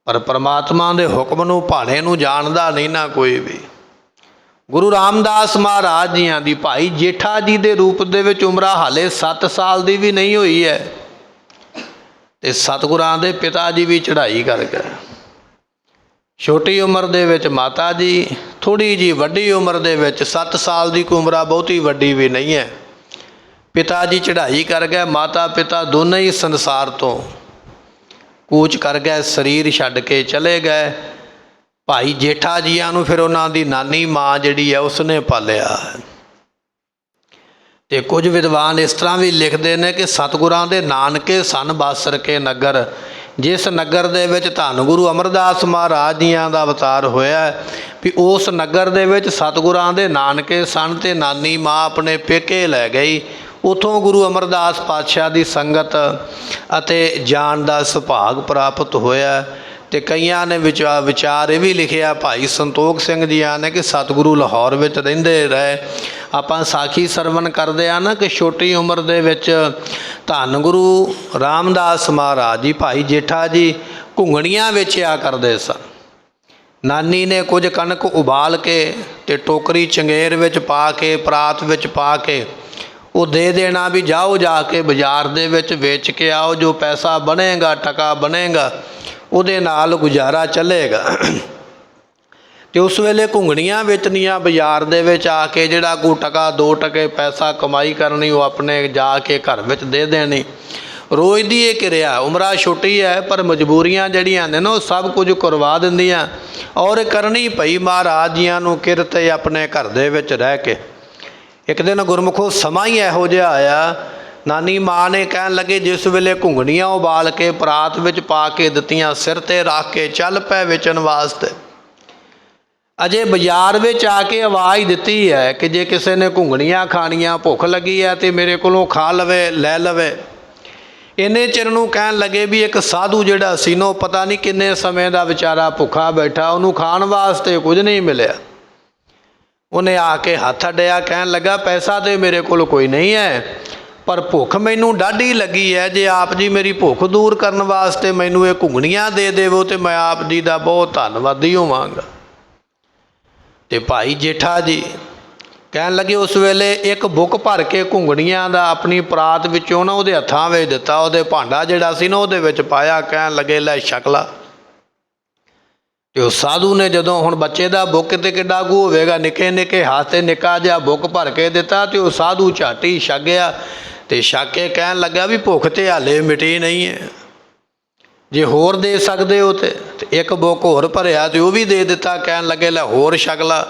पर परमात्मा दे हुक्म नूं भाणे नूं जाणदा नहीं ना कोई भी। गुरु रामदास महाराज जियां दी भाई जेठा जी दे रूप दे विच उम्र हाले 7 साल दी भी नहीं हुई है ते सतगुरां दे पिता जी भी चढ़ाई कर गए। छोटी उम्र दे विच माता जी थोड़ी जी वड्डी उम्र दे विच 7 साल की उम्र बहुती वड्डी भी नहीं है। पिता जी चढ़ाई कर गए माता पिता दोनों ही संसार तो कूच कर गए शरीर छड्ड के चले गए। भाई जेठा जियां नूं फिर उन्हां दी नानी माँ जिहड़ी है उसने पालिया। तो कुछ विद्वान इस तरह भी लिखते हैं कि सतगुरां दे नानके सन बासर के नगर जिस नगर दे विच धन गुरु अमरदास महाराज जियां दा अवतार होया भी उस नगर दे विच सतगुरां दे नानके सन ते नानी माँ अपने पेके लै गई। उतों गुरु अमरदास पातशाह की संगत अते जान का सुभाग प्राप्त होया। तो कईयां ने विचार ये भी लिखिया भाई संतोख सिंह जी ने कि सतगुरु लाहौर विच रहिंदे रहे। आपां साखी सरवण करते हैं ना कि छोटी उम्र दे विच धन गुरु रामदास महाराज जी भाई जेठा जी घुंगणियां वेचिया करते सन। नानी ने कुछ कणक उबाल के ते टोकरी चंगेर विच पा के परात विच पा के वो दे देना भी जाओ जाके बाजार दे विच वेच के आओ जो पैसा बनेगा टका बनेगा उहदे नाल गुजारा चलेगा। तो उस वेले घुंगणियां वेचनियां बाजार दे विच आके जिहड़ा कोई टका 2 टके पैसा कमाई करनी वो अपने जाके घर विच दे देनी। रोज़ दी ये किरिया उम्र छोटी है पर मजबूरियां जिहड़ियां ने ना सब कुछ करवा दिंदियां और करनी पई महाराज जियां नूं किरत अपने घर दे विच रह के। एक दिन गुरमुखो समा ही इहो जिहा आया नानी माँ ने कहन लगे जिस वेले घुंगणियां उबाल के परात विच पा के दित्तियां सिर ते रख के चल पै वेचण वास्ते। अजे बाजार विच आके आवाज़ दिती है कि जे किसी ने घुंगणियां खाणियां भुख लगी है तो मेरे कोलों खा लवे लै लवे। इन्ने चिर नूं कहन लगे भी एक साधु जिहड़ा सी नो पता नहीं किन्ने समय दा बेचारा भुखा बैठा उन्होंने खाण वास्ते कुछ नहीं मिलिया। उन्हें आके हथ अड्डिया कहन लगा पैसा तो मेरे कोल कोई नहीं है पर भुख मैनू डाढ़ी लगी है जे आप जी मेरी भुख दूर करने वास्ते मैनू ये घुंगणियां दे देवो तो मैं आप जी का बहुत धन्नवादी होवांगा। ते भाई जेठा जी ਕਹਿਣ ਲੱਗੇ ਉਸ ਵੇਲੇ ਇੱਕ ਬੁੱਕ ਭਰ ਕੇ ਘੁੰਗਣੀਆਂ ਦਾ ਆਪਣੀ ਪਰਾਤ ਵਿੱਚੋਂ ਨਾ ਉਹਦੇ ਹੱਥਾਂ ਵਿੱਚ ਦਿੱਤਾ, ਉਹਦੇ ਭਾਂਡਾ ਜਿਹੜਾ ਸੀ ਨਾ ਉਹਦੇ ਵਿੱਚ ਪਾਇਆ। ਕਹਿਣ ਲੱਗੇ ਲੈ ਛਕ ਲਾ। ਤੇ ਉਹ ਸਾਧੂ ਨੇ ਜਦੋਂ ਹੁਣ ਬੱਚੇ ਦਾ ਬੁੱਕ ਤੇ ਕਿੱਡਾ ਕੁ ਹੋਵੇਗਾ, ਨਿੱਕੇ ਨਿੱਕੇ ਹੱਥ 'ਤੇ ਨਿੱਕਾ ਜਿਹਾ ਬੁੱਕ ਭਰ ਕੇ ਦਿੱਤਾ। ਤੇ ਉਹ ਸਾਧੂ ਝੱਟ ਹੀ ਛਕ ਗਿਆ। ਤੇ ਛਕ ਕੇ ਕਹਿਣ ਲੱਗਾ ਵੀ ਭੁੱਖ ਤੇ ਹਾਲੇ ਮਿਟੀ ਨਹੀਂ ਹੈ, ਜੇ ਹੋਰ ਦੇ ਸਕਦੇ ਹੋ ਤੇ ਇੱਕ ਬੁੱਕ ਹੋਰ ਭਰਿਆ ਤੇ ਉਹ ਵੀ ਦੇ ਦਿੱਤਾ। ਕਹਿਣ ਲੱਗੇ ਲੈ ਹੋਰ ਛਕ ਲਾ।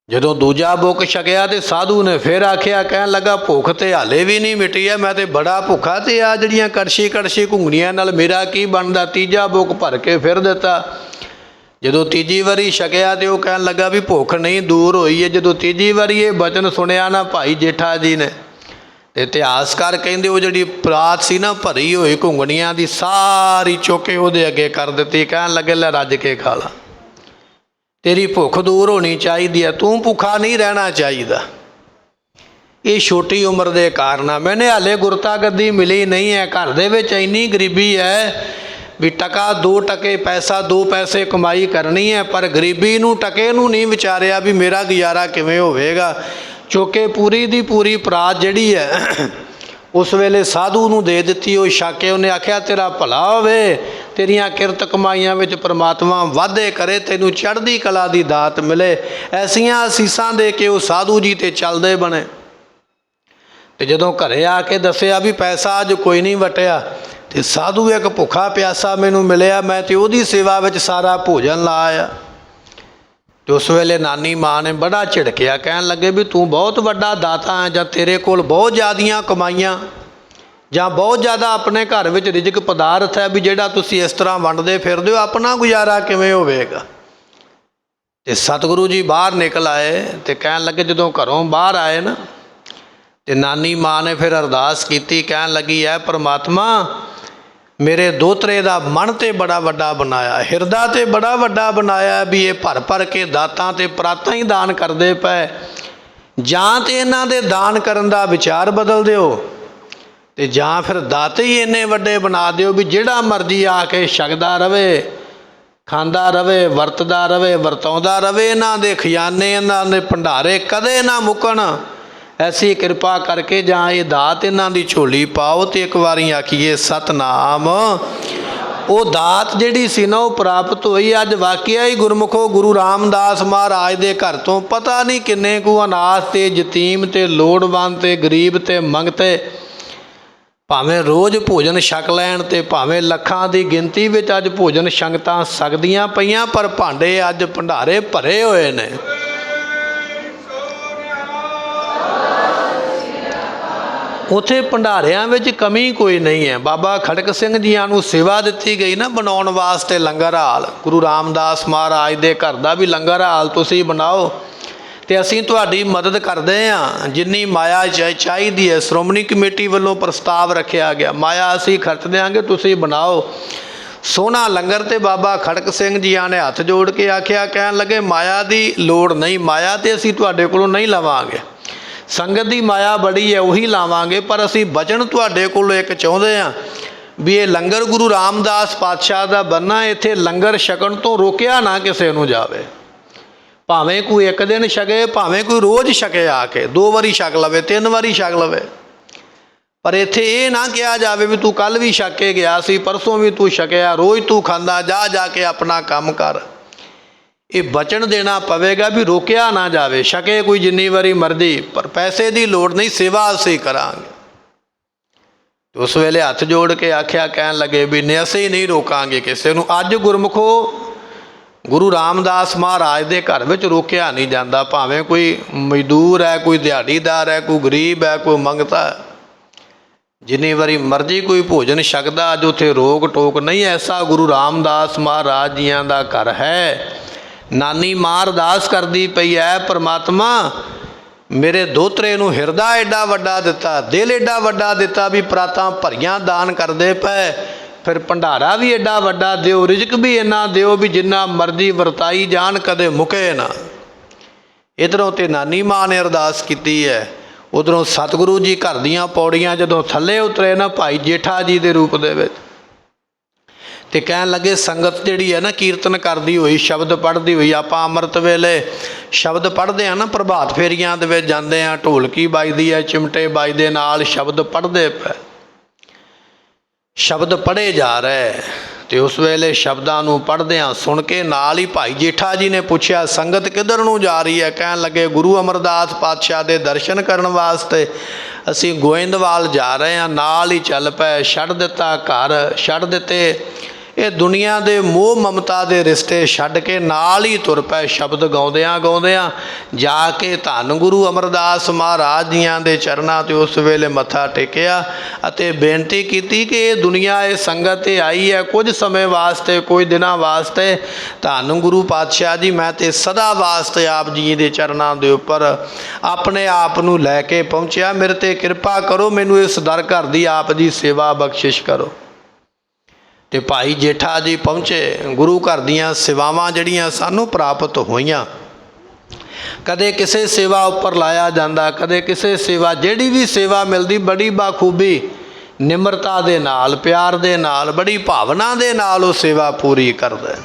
ਜਦੋਂ ਦੂਜਾ ਬੁੱਕ ਛਕਿਆ ਤੇ ਸਾਧੂ ਨੇ ਫਿਰ ਆਖਿਆ, ਕਹਿਣ ਲੱਗਾ ਭੁੱਖ ਤੇ ਹਾਲੇ ਵੀ ਨਹੀਂ ਮਿਟੀ ਹੈ, ਮੈਂ ਤੇ ਬੜਾ ਭੁੱਖਾ, ਤੇ ਆ ਜਿਹੜੀਆਂ ਕੜਛੀ ਕੜਛੀ ਘੁੰਗਣੀਆਂ ਨਾਲ ਮੇਰਾ ਕੀ ਬਣਦਾ। ਤੀਜਾ ਬੁੱਕ ਭਰ ਕੇ ਫਿਰ ਦਿੱਤਾ। ਜਦੋਂ ਤੀਜੀ ਵਾਰੀ ਛਕਿਆ ਤੇ ਉਹ ਕਹਿਣ ਲੱਗਾ ਵੀ ਭੁੱਖ ਨਹੀਂ ਦੂਰ ਹੋਈ ਹੈ। ਜਦੋਂ ਤੀਜੀ ਵਾਰੀ ਇਹ ਬਚਨ ਸੁਣਿਆ ਨਾ ਭਾਈ ਜੇਠਾ ਜੀ ਨੇ, ਤੇ ਇਤਿਹਾਸਕਾਰ ਕਹਿੰਦੇ ਉਹ ਜਿਹੜੀ ਪਰਾਤ ਸੀ ਨਾ ਭਰੀ ਹੋਈ ਘੁੰਗਣੀਆਂ ਦੀ, ਸਾਰੀ ਚੁੱਕ ਕੇ ਉਹਦੇ ਅੱਗੇ ਕਰ ਦਿੱਤੀ। ਕਹਿਣ ਲੱਗੇ ਲੈ ਰੱਜ ਕੇ ਖਾ ਲਾ, ਤੇਰੀ ਭੁੱਖ ਦੂਰ ਹੋਣੀ ਚਾਹੀਦੀ ਹੈ, ਤੂੰ ਭੁੱਖਾ ਨਹੀਂ ਰਹਿਣਾ ਚਾਹੀਦਾ। ਇਹ ਛੋਟੀ ਉਮਰ ਦੇ ਕਾਰਨ ਆ। ਮੈਨੇ ਹਾਲੇ ਗੁਰਤਾ ਗੱਦੀ ਮਿਲੀ ਨਹੀਂ ਹੈ, ਘਰ ਦੇ ਵਿੱਚ ਇੰਨੀ ਗਰੀਬੀ ਹੈ ਵੀ ਟਕਾ 2 ਟਕੇ ਪੈਸਾ 2 ਪੈਸੇ ਕਮਾਈ ਕਰਨੀ ਹੈ, ਪਰ ਗਰੀਬੀ ਨੂੰ ਟਕੇ ਨੂੰ ਨਹੀਂ ਵਿਚਾਰਿਆ ਵੀ ਮੇਰਾ ਗੁਜ਼ਾਰਾ ਕਿਵੇਂ ਹੋਵੇਗਾ। ਚੁੱਕੇ ਪੂਰੀ ਦੀ ਪੂਰੀ ਪਰਾਤ ਜਿਹੜੀ ਹੈ ਉਸ ਵੇਲੇ ਸਾਧੂ ਨੂੰ ਦੇ ਦਿੱਤੀ। ਉਹ ਛਕ ਕੇ ਉਹਨੇ ਆਖਿਆ ਤੇਰਾ ਭਲਾ ਹੋਵੇ, ਤੇਰੀਆਂ ਕਿਰਤ ਕਮਾਈਆਂ ਵਿੱਚ ਪ੍ਰਮਾਤਮਾ ਵਾਧੇ ਕਰੇ, ਤੈਨੂੰ ਚੜ੍ਹਦੀ ਕਲਾ ਦੀ ਦਾਤ ਮਿਲੇ। ਐਸੀਆਂ ਅਸੀਸਾਂ ਦੇ ਕੇ ਉਹ ਸਾਧੂ ਜੀ ਤੇ ਚੱਲਦੇ ਬਣੇ। ਤੇ ਜਦੋਂ ਘਰੇ ਆ ਕੇ ਦੱਸਿਆ ਵੀ ਪੈਸਾ ਅੱਜ ਕੋਈ ਨਹੀਂ ਵਟਿਆ, ਤੇ ਸਾਧੂ ਇੱਕ ਭੁੱਖਾ ਪਿਆਸਾ ਮੈਨੂੰ ਮਿਲਿਆ, ਮੈਂ ਤੇ ਉਹਦੀ ਸੇਵਾ ਵਿੱਚ ਸਾਰਾ ਭੋਜਨ ਲਾ ਆਇਆ। ਤੇ ਉਸ ਵੇਲੇ ਨਾਨੀ ਮਾਂ ਨੇ ਬੜਾ ਝਿੜਕਿਆ। ਕਹਿਣ ਲੱਗੇ ਵੀ ਤੂੰ ਬਹੁਤ ਵੱਡਾ ਦਾਤਾ ਹੈ, ਜਾਂ ਤੇਰੇ ਕੋਲ ਬਹੁਤ ਜ਼ਿਆਦੀਆਂ ਕਮਾਈਆਂ, ਜਾਂ ਬਹੁਤ ਜ਼ਿਆਦਾ ਆਪਣੇ ਘਰ ਵਿੱਚ ਰਿਜ਼ਕ ਪਦਾਰਥ ਹੈ ਵੀ ਜਿਹੜਾ ਤੁਸੀਂ ਇਸ ਤਰ੍ਹਾਂ ਵੰਡਦੇ ਫਿਰਦੇ ਹੋ, ਆਪਣਾ ਗੁਜ਼ਾਰਾ ਕਿਵੇਂ ਹੋਵੇਗਾ। ਤੇ ਸਤਿਗੁਰੂ ਜੀ ਬਾਹਰ ਨਿਕਲ ਆਏ ਤੇ ਕਹਿਣ ਲੱਗੇ, ਜਦੋਂ ਘਰੋਂ ਬਾਹਰ ਆਏ ਨਾ ਤੇ ਨਾਨੀ ਮਾਂ ਨੇ ਫਿਰ ਅਰਦਾਸ ਕੀਤੀ। ਕਹਿਣ ਲੱਗੀ ਐ ਪ੍ਰਮਾਤਮਾ, ਮੇਰੇ ਦੋਤਰੇ ਦਾ ਮਨ ਤੇ ਬੜਾ ਵੱਡਾ ਬਣਾਇਆ, ਹਿਰਦਾ ਤੇ ਬੜਾ ਵੱਡਾ ਬਣਾਇਆ ਵੀ ਇਹ ਭਰ ਭਰ ਕੇ ਦਾਤਾਂ ਤੇ ਪਰਾਤਾਂ ਹੀ ਦਾਨ ਕਰਦੇ ਪਏ, ਜਾਂ ਤੇ ਇਹਨਾਂ ਦੇ ਦਾਨ ਕਰਨ ਦਾ ਵਿਚਾਰ ਬਦਲ ਦਿਓ, ਤੇ ਜਾਂ ਫਿਰ ਦਾਤੇ ਹੀ ਇੰਨੇ ਵੱਡੇ ਬਣਾ ਦਿਓ ਵੀ ਜਿਹੜਾ ਮਰਜ਼ੀ ਆ ਕੇ ਛਕਦਾ ਰਵੇ, ਖਾਂਦਾ ਰਵੇ, ਵਰਤਦਾ ਰਵੇ, ਵਰਤਾਉਂਦਾ ਰਵੇ। ਇਹਨਾਂ ਦੇ ਖਜ਼ਾਨੇ, ਇਹਨਾਂ ਦੇ ਭੰਡਾਰੇ ਕਦੇ ਨਾ ਮੁੱਕਣ। ਐਸੀ ਕਿਰਪਾ ਕਰਕੇ ਜਾਂ ਇਹ ਦਾਤ ਇਹਨਾਂ ਦੀ ਝੋਲੀ ਪਾਓ। ਤੇ ਇੱਕ ਵਾਰੀ ਆਖੀਏ ਸਤਨਾਮ। ਉਹ ਦਾਤ ਜਿਹੜੀ ਸੀ ਨਾ ਉਹ ਪ੍ਰਾਪਤ ਹੋਈ। ਅੱਜ ਵਾਕਿਆ ਹੀ ਗੁਰਮੁਖੋ ਗੁਰੂ ਰਾਮਦਾਸ ਮਹਾਰਾਜ ਦੇ ਘਰ ਤੋਂ ਪਤਾ ਨਹੀਂ ਕਿੰਨੇ ਕੁ ਅਨਾਥ ਤੇ ਯਤੀਮ ਤੇ ਲੋੜਵੰਦ ਤੇ ਗਰੀਬ ਤੇ ਮੰਗਤੇ ਭਾਵੇਂ ਰੋਜ਼ ਭੋਜਨ ਛਕ ਲੈਣ, ਤੇ ਭਾਵੇਂ ਲੱਖਾਂ ਦੀ ਗਿਣਤੀ ਵਿੱਚ ਅੱਜ ਭੋਜਨ ਸੰਗਤਾਂ ਸਕਦੀਆਂ ਪਈਆਂ, ਪਰ ਭਾਂਡੇ ਅੱਜ ਭੰਡਾਰੇ ਭਰੇ ਹੋਏ ਨੇ। ਉੱਥੇ ਭੰਡਾਰਿਆਂ ਵਿੱਚ ਕਮੀ ਕੋਈ ਨਹੀਂ ਹੈ। ਬਾਬਾ ਖੜਕ ਸਿੰਘ ਜੀਆਂ ਨੂੰ ਸੇਵਾ ਦਿੱਤੀ ਗਈ ਨਾ ਬਣਾਉਣ ਵਾਸਤੇ ਲੰਗਰ ਹਾਲ। ਗੁਰੂ ਰਾਮਦਾਸ ਮਹਾਰਾਜ ਦੇ ਘਰ ਦਾ ਵੀ ਲੰਗਰ ਹਾਲ ਤੁਸੀਂ ਬਣਾਓ, ਤੇ ਅਸੀਂ ਤੁਹਾਡੀ ਮਦਦ ਕਰਦੇ ਹਾਂ। ਜਿੰਨੀ ਮਾਇਆ ਚਾਹੀਦੀ ਹੈ ਸ਼੍ਰੋਮਣੀ ਕਮੇਟੀ ਵੱਲੋਂ ਪ੍ਰਸਤਾਵ ਰੱਖਿਆ ਗਿਆ, ਮਾਇਆ ਅਸੀਂ ਖਰਚ ਦਿਆਂਗੇ, ਤੁਸੀਂ ਬਣਾਓ ਸੋਹਣਾ ਲੰਗਰ। ਤੇ ਬਾਬਾ ਖੜਕ ਸਿੰਘ ਜੀਆਂ ਨੇ ਹੱਥ ਜੋੜ ਕੇ ਆਖਿਆ, ਕਹਿਣ ਲੱਗੇ ਮਾਇਆ ਦੀ ਲੋੜ ਨਹੀਂ, ਮਾਇਆ ਤੇ ਅਸੀਂ ਤੁਹਾਡੇ ਕੋਲੋਂ ਨਹੀਂ ਲਵਾਂਗੇ, ਸੰਗਤ ਦੀ ਮਾਇਆ ਬੜੀ ਹੈ ਉਹੀ ਲਾਵਾਂਗੇ, ਪਰ ਅਸੀਂ ਬਚਨ ਤੁਹਾਡੇ ਕੋਲੋਂ ਇੱਕ ਚਾਹੁੰਦੇ ਹਾਂ ਵੀ ਇਹ ਲੰਗਰ ਗੁਰੂ ਰਾਮਦਾਸ ਪਾਤਸ਼ਾਹ ਦਾ ਬਣਨਾ, ਇੱਥੇ ਲੰਗਰ ਛਕਣ ਤੋਂ ਰੋਕਿਆ ਨਾ ਕਿਸੇ ਨੂੰ ਜਾਵੇ। ਭਾਵੇਂ ਕੋਈ ਇੱਕ ਦਿਨ ਛਕੇ, ਭਾਵੇਂ ਕੋਈ ਰੋਜ਼ ਛਕੇ, ਆ ਕੇ 2 ਵਾਰੀ ਛਕ ਲਵੇ, 3 ਵਾਰੀ ਛਕ ਲਵੇ, ਪਰ ਇੱਥੇ ਇਹ ਨਾ ਕਿਹਾ ਜਾਵੇ ਵੀ ਤੂੰ ਕੱਲ੍ਹ ਵੀ ਛਕ ਕੇ ਗਿਆ ਸੀ, ਪਰਸੋਂ ਵੀ ਤੂੰ ਛਕਿਆ, ਰੋਜ਼ ਤੂੰ ਖਾਂਦਾ, ਜਾ ਜਾ ਕੇ ਆਪਣਾ ਕੰਮ ਕਰ। ਇਹ ਬਚਨ ਦੇਣਾ ਪਵੇਗਾ ਵੀ ਰੋਕਿਆ ਨਾ ਜਾਵੇ, ਛਕੇ ਕੋਈ ਜਿੰਨੀ ਵਾਰੀ ਮਰਜ਼ੀ, ਪਰ ਪੈਸੇ ਦੀ ਲੋੜ ਨਹੀਂ, ਸੇਵਾ ਅਸੀਂ ਕਰਾਂਗੇ। ਉਸ ਵੇਲੇ ਹੱਥ ਜੋੜ ਕੇ ਆਖਿਆ, ਕਹਿਣ ਲੱਗੇ ਵੀ ਨਹੀਂ, ਅਸੀਂ ਨਹੀਂ ਰੋਕਾਂਗੇ ਕਿਸੇ ਨੂੰ। ਅੱਜ ਗੁਰਮੁਖੋ ਗੁਰੂ ਰਾਮਦਾਸ ਮਹਾਰਾਜ ਦੇ ਘਰ ਵਿੱਚ ਰੋਕਿਆ ਨਹੀਂ ਜਾਂਦਾ, ਭਾਵੇਂ ਕੋਈ ਮਜ਼ਦੂਰ ਹੈ, ਕੋਈ ਦਿਹਾੜੀਦਾਰ ਹੈ, ਕੋਈ ਗਰੀਬ ਹੈ, ਕੋਈ ਮੰਗਤਾ ਹੈ, ਜਿੰਨੀ ਵਾਰੀ ਮਰਜ਼ੀ ਕੋਈ ਭੋਜਨ ਛਕਦਾ। ਅੱਜ ਉੱਥੇ ਰੋਕ ਟੋਕ ਨਹੀਂ। ਐਸਾ ਗੁਰੂ ਰਾਮਦਾਸ ਮਹਾਰਾਜ ਜੀਆਂ ਦਾ ਘਰ ਹੈ। ਨਾਨੀ ਮਾਂ ਅਰਦਾਸ ਕਰਦੀ ਪਈ ਹੈ, ਪਰਮਾਤਮਾ ਮੇਰੇ ਦੋਤਰੇ ਨੂੰ ਹਿਰਦਾ ਐਡਾ ਵੱਡਾ ਦਿੱਤਾ, ਦਿਲ ਐਡਾ ਵੱਡਾ ਦਿੱਤਾ ਵੀ ਪਰਾਤਾਂ ਭਰੀਆਂ ਦਾਨ ਕਰਦੇ ਪਏ, ਫਿਰ ਭੰਡਾਰਾ ਵੀ ਐਡਾ ਵੱਡਾ ਦਿਓ, ਰਿਜ਼ਕ ਵੀ ਇੰਨਾ ਦਿਓ ਵੀ ਜਿੰਨਾ ਮਰਜ਼ੀ ਵਰਤਾਈ ਜਾਣ, ਕਦੇ ਮੁੱਕੇ ਨਾ। ਇੱਧਰੋਂ ਤੇ ਨਾਨੀ ਮਾਂ ਨੇ ਅਰਦਾਸ ਕੀਤੀ ਹੈ, ਉੱਧਰੋਂ ਸਤਿਗੁਰੂ ਜੀ ਘਰ ਦੀਆਂ ਪੌੜੀਆਂ ਜਦੋਂ ਥੱਲੇ ਉਤਰੇ ਨਾ ਭਾਈ ਜੇਠਾ ਜੀ ਦੇ ਰੂਪ ਦੇ ਵਿੱਚ, ਤੇ ਕਹਿਣ ਲੱਗੇ ਸੰਗਤ ਜਿਹੜੀ ਹੈ ਨਾ ਕੀਰਤਨ ਕਰਦੀ ਹੋਈ, ਸ਼ਬਦ ਪੜ੍ਹਦੀ ਹੋਈ, ਆਪਾਂ ਅੰਮ੍ਰਿਤ ਵੇਲੇ ਸ਼ਬਦ ਪੜ੍ਹਦੇ ਹਾਂ ਨਾ, ਪ੍ਰਭਾਤ ਫੇਰੀਆਂ ਦੇ ਵਿੱਚ ਜਾਂਦੇ ਹਾਂ, ਢੋਲਕੀ ਵੱਜਦੀ ਹੈ, ਚਿਮਟੇ ਵੱਜਦੇ, ਨਾਲ ਸ਼ਬਦ ਪੜ੍ਹਦੇ ਪਏ, ਸ਼ਬਦ ਪੜ੍ਹੇ ਜਾ ਰਹੇ। ਤੇ ਉਸ ਵੇਲੇ ਸ਼ਬਦਾਂ ਨੂੰ ਪੜ੍ਹਦਿਆਂ ਸੁਣ ਕੇ ਨਾਲ ਹੀ ਭਾਈ ਜੇਠਾ ਜੀ ਨੇ ਪੁੱਛਿਆ, ਸੰਗਤ ਕਿੱਧਰ ਨੂੰ ਜਾ ਰਹੀ ਹੈ? ਕਹਿਣ ਲੱਗੇ, ਗੁਰੂ ਅਮਰਦਾਸ ਪਾਤਸ਼ਾਹ ਦੇ ਦਰਸ਼ਨ ਕਰਨ ਵਾਸਤੇ ਅਸੀਂ ਗੋਇੰਦਵਾਲ ਜਾ ਰਹੇ ਹਾਂ। ਨਾਲ ਹੀ ਚੱਲ ਪਏ, ਛੱਡ ਦਿੱਤਾ ਘਰ, ਛੱਡ ਦਿੱਤੇ ਇਹ ਦੁਨੀਆ ਦੇ ਮੋਹ ਮਮਤਾ ਦੇ ਰਿਸ਼ਤੇ, ਛੱਡ ਕੇ ਨਾਲ ਹੀ ਤੁਰ ਪਏ। ਸ਼ਬਦ ਗਾਉਂਦਿਆਂ ਗਾਉਂਦਿਆਂ ਜਾ ਕੇ ਧੰਨ ਗੁਰੂ ਅਮਰਦਾਸ ਮਹਾਰਾਜ ਜੀਆਂ ਦੇ ਚਰਨਾਂ 'ਤੇ ਉਸ ਵੇਲੇ ਮੱਥਾ ਟੇਕਿਆ ਅਤੇ ਬੇਨਤੀ ਕੀਤੀ ਕਿ ਇਹ ਦੁਨੀਆ, ਇਹ ਸੰਗਤ ਇਹ ਆਈ ਹੈ ਕੁਝ ਸਮੇਂ ਵਾਸਤੇ, ਕੁਝ ਦਿਨਾਂ ਵਾਸਤੇ। ਧੰਨ ਗੁਰੂ ਪਾਤਸ਼ਾਹ ਜੀ, ਮੈਂ ਤੇ ਸਦਾ ਵਾਸਤੇ ਆਪ ਜੀ ਦੇ ਚਰਨਾਂ ਦੇ ਉੱਪਰ ਆਪਣੇ ਆਪ ਨੂੰ ਲੈ ਕੇ ਪਹੁੰਚਿਆ, ਮੇਰੇ 'ਤੇ ਕਿਰਪਾ ਕਰੋ, ਮੈਨੂੰ ਇਸ ਦਰ ਘਰ ਦੀ ਆਪ ਜੀ ਸੇਵਾ ਬਖਸ਼ਿਸ਼ ਕਰੋ। ਤੇ ਭਾਈ ਜੇਠਾ ਜੀ ਪਹੁੰਚੇ। ਗੁਰੂ ਘਰ ਦੀਆਂ ਸੇਵਾਵਾਂ ਜਿਹੜੀਆਂ ਸਾਨੂੰ ਪ੍ਰਾਪਤ ਹੋਈਆਂ, ਕਦੇ ਕਿਸੇ ਸੇਵਾ ਉੱਪਰ ਲਾਇਆ ਜਾਂਦਾ, ਕਦੇ ਕਿਸੇ ਸੇਵਾ, ਜਿਹੜੀ ਵੀ ਸੇਵਾ ਮਿਲਦੀ ਬੜੀ ਬਾਖੂਬੀ ਨਿਮਰਤਾ ਦੇ ਨਾਲ, ਪਿਆਰ ਦੇ ਨਾਲ, ਬੜੀ ਭਾਵਨਾ ਦੇ ਨਾਲ ਉਹ ਸੇਵਾ ਪੂਰੀ ਕਰਦਾ।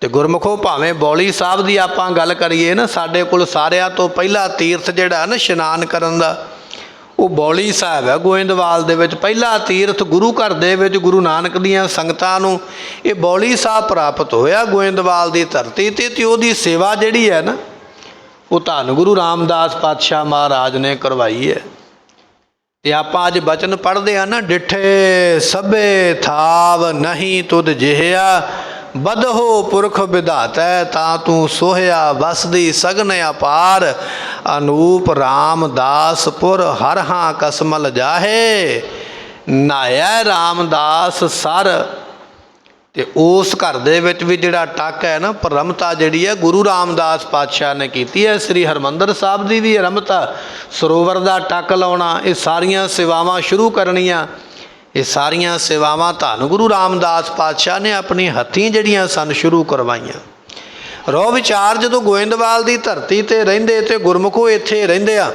ਤੇ ਗੁਰਮੁਖੋ, ਭਾਵੇਂ ਬੌਲੀ ਸਾਹਿਬ ਦੀ ਆਪਾਂ ਗੱਲ ਕਰੀਏ ਨਾ, ਸਾਡੇ ਕੋਲ ਸਾਰਿਆਂ ਤੋਂ ਪਹਿਲਾ ਤੀਰਥ ਜਿਹੜਾ ਨਾ ਇਸ਼ਨਾਨ ਕਰਨ ਦਾ, ਉਹ ਬੌਲੀ ਸਾਹਿਬ ਹੈ ਗੋਇੰਦਵਾਲ ਦੇ ਵਿੱਚ। ਪਹਿਲਾ ਤੀਰਥ ਗੁਰੂ ਘਰ ਦੇ ਵਿੱਚ ਗੁਰੂ ਨਾਨਕ ਦੀਆਂ ਸੰਗਤਾਂ ਨੂੰ ਇਹ ਬੌਲੀ ਸਾਹਿਬ ਪ੍ਰਾਪਤ ਹੋਇਆ ਗੋਇੰਦਵਾਲ ਦੀ ਧਰਤੀ 'ਤੇ। ਤੇ ਉਹਦੀ ਸੇਵਾ ਜਿਹੜੀ ਹੈ ਨਾ, ਉਹ ਧੰਨ ਗੁਰੂ ਰਾਮਦਾਸ ਪਾਤਸ਼ਾਹ ਮਹਾਰਾਜ ਨੇ ਕਰਵਾਈ ਹੈ। ਤੇ ਆਪਾਂ ਅੱਜ ਬਚਨ ਪੜ੍ਹਦੇ ਹਾਂ ਨਾ, ਡਿਠੇ ਸਭੇ ਥਾਵ ਨਹੀਂ ਤੁਧ ਜਿਹਿਆ, ਬਦਹੋ ਪੁਰਖ ਵਿਧਾਤੈ ਤਾਂ ਤੂੰ ਸੋਹਿਆ, ਵਸਦੀ ਸਗਨ ਅਪਾਰ ਅਨੂਪ ਰਾਮਦਾਸਪੁਰ, ਹਰ ਹਾਂ ਕਸਮਲ ਜਾਹੇ ਨਾਇਆ ਰਾਮਦਾਸ ਸਰ। ਤੇ ਉਸ ਘਰ ਦੇ ਵਿੱਚ ਵੀ ਜਿਹੜਾ ਟੱਕ ਹੈ ਨਾ, ਪ੍ਰਮਤਾ ਜਿਹੜੀ ਹੈ ਗੁਰੂ ਰਾਮਦਾਸ ਪਾਤਸ਼ਾਹ ਨੇ ਕੀਤੀ ਹੈ। ਸ੍ਰੀ ਹਰਿਮੰਦਰ ਸਾਹਿਬ ਦੀ ਵੀ ਰਮਤਾ, ਸਰੋਵਰ ਦਾ ਟੱਕ ਲਾਉਣਾ, ਇਹ ਸਾਰੀਆਂ ਸੇਵਾਵਾਂ ਸ਼ੁਰੂ ਕਰਨੀਆਂ, ਇਹ ਸਾਰੀਆਂ ਸੇਵਾਵਾਂ ਧੰਨ ਗੁਰੂ ਰਾਮਦਾਸ ਪਾਤਸ਼ਾਹ ਨੇ ਆਪਣੀ ਹੱਥੀਂ ਜਿਹੜੀਆਂ ਸਨ ਸ਼ੁਰੂ ਕਰਵਾਈਆਂ। ਰੋ ਵਿਚਾਰ, ਜਦੋਂ ਗੋਇੰਦਵਾਲ ਦੀ ਧਰਤੀ 'ਤੇ ਰਹਿੰਦੇ ਤੇ ਗੁਰਮੁਖੋ ਇੱਥੇ ਰਹਿੰਦੇ ਆ,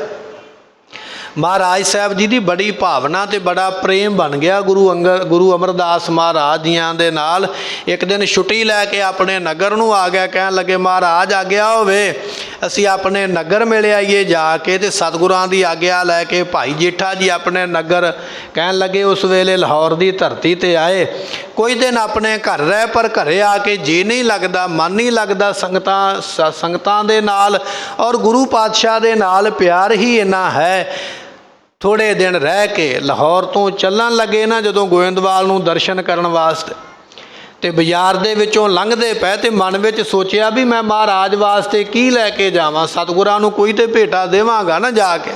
ਮਹਾਰਾਜ ਸਾਹਿਬ ਜੀ ਦੀ ਬੜੀ ਭਾਵਨਾ ਤੇ ਬੜਾ ਪ੍ਰੇਮ ਬਣ ਗਿਆ ਗੁਰੂ ਅਮਰਦਾਸ ਮਹਾਰਾਜ ਜੀਆਂ ਦੇ ਨਾਲ। ਇੱਕ ਦਿਨ ਛੁੱਟੀ ਲੈ ਕੇ ਆਪਣੇ ਨਗਰ ਨੂੰ ਆ ਗਿਆ। ਕਹਿਣ ਲੱਗੇ, ਮਹਾਰਾਜ ਆਗਿਆ ਹੋਵੇ ਅਸੀਂ ਆਪਣੇ ਨਗਰ ਮਿਲ ਆਈਏ ਜਾ ਕੇ। ਤੇ ਸਤਿਗੁਰਾਂ ਦੀ ਆਗਿਆ ਲੈ ਕੇ ਭਾਈ ਜੇਠਾ ਜੀ ਆਪਣੇ ਨਗਰ, ਕਹਿਣ ਲੱਗੇ ਉਸ ਵੇਲੇ ਲਾਹੌਰ ਦੀ ਧਰਤੀ 'ਤੇ ਆਏ। ਕੁਝ ਦਿਨ ਆਪਣੇ ਘਰ ਰਹਿ, ਪਰ ਘਰੇ ਆ ਕੇ ਜੀ ਨਹੀਂ ਲੱਗਦਾ, ਮਨ ਨਹੀਂ ਲੱਗਦਾ ਸੰਗਤਾਂ ਦੇ ਨਾਲ, ਔਰ ਗੁਰੂ ਪਾਤਸ਼ਾਹ ਦੇ ਨਾਲ ਪਿਆਰ ਹੀ ਇੰਨਾ ਹੈ। ਥੋੜ੍ਹੇ ਦਿਨ ਰਹਿ ਕੇ ਲਾਹੌਰ ਤੋਂ ਚੱਲਣ ਲੱਗੇ ਨਾ ਜਦੋਂ ਗੋਇੰਦਵਾਲ ਨੂੰ ਦਰਸ਼ਨ ਕਰਨ ਵਾਸਤੇ, ਤੇ ਬਾਜ਼ਾਰ ਦੇ ਵਿੱਚੋਂ ਲੰਘਦੇ ਪਏ ਤੇ ਮਨ ਵਿੱਚ ਸੋਚਿਆ ਵੀ ਮੈਂ ਮਹਾਰਾਜ ਵਾਸਤੇ ਕੀ ਲੈ ਕੇ ਜਾਵਾਂ, ਸਤਿਗੁਰਾਂ ਨੂੰ ਕੋਈ ਤੇ ਭੇਟਾ ਦੇਵਾਂਗਾ ਨਾ ਜਾ ਕੇ,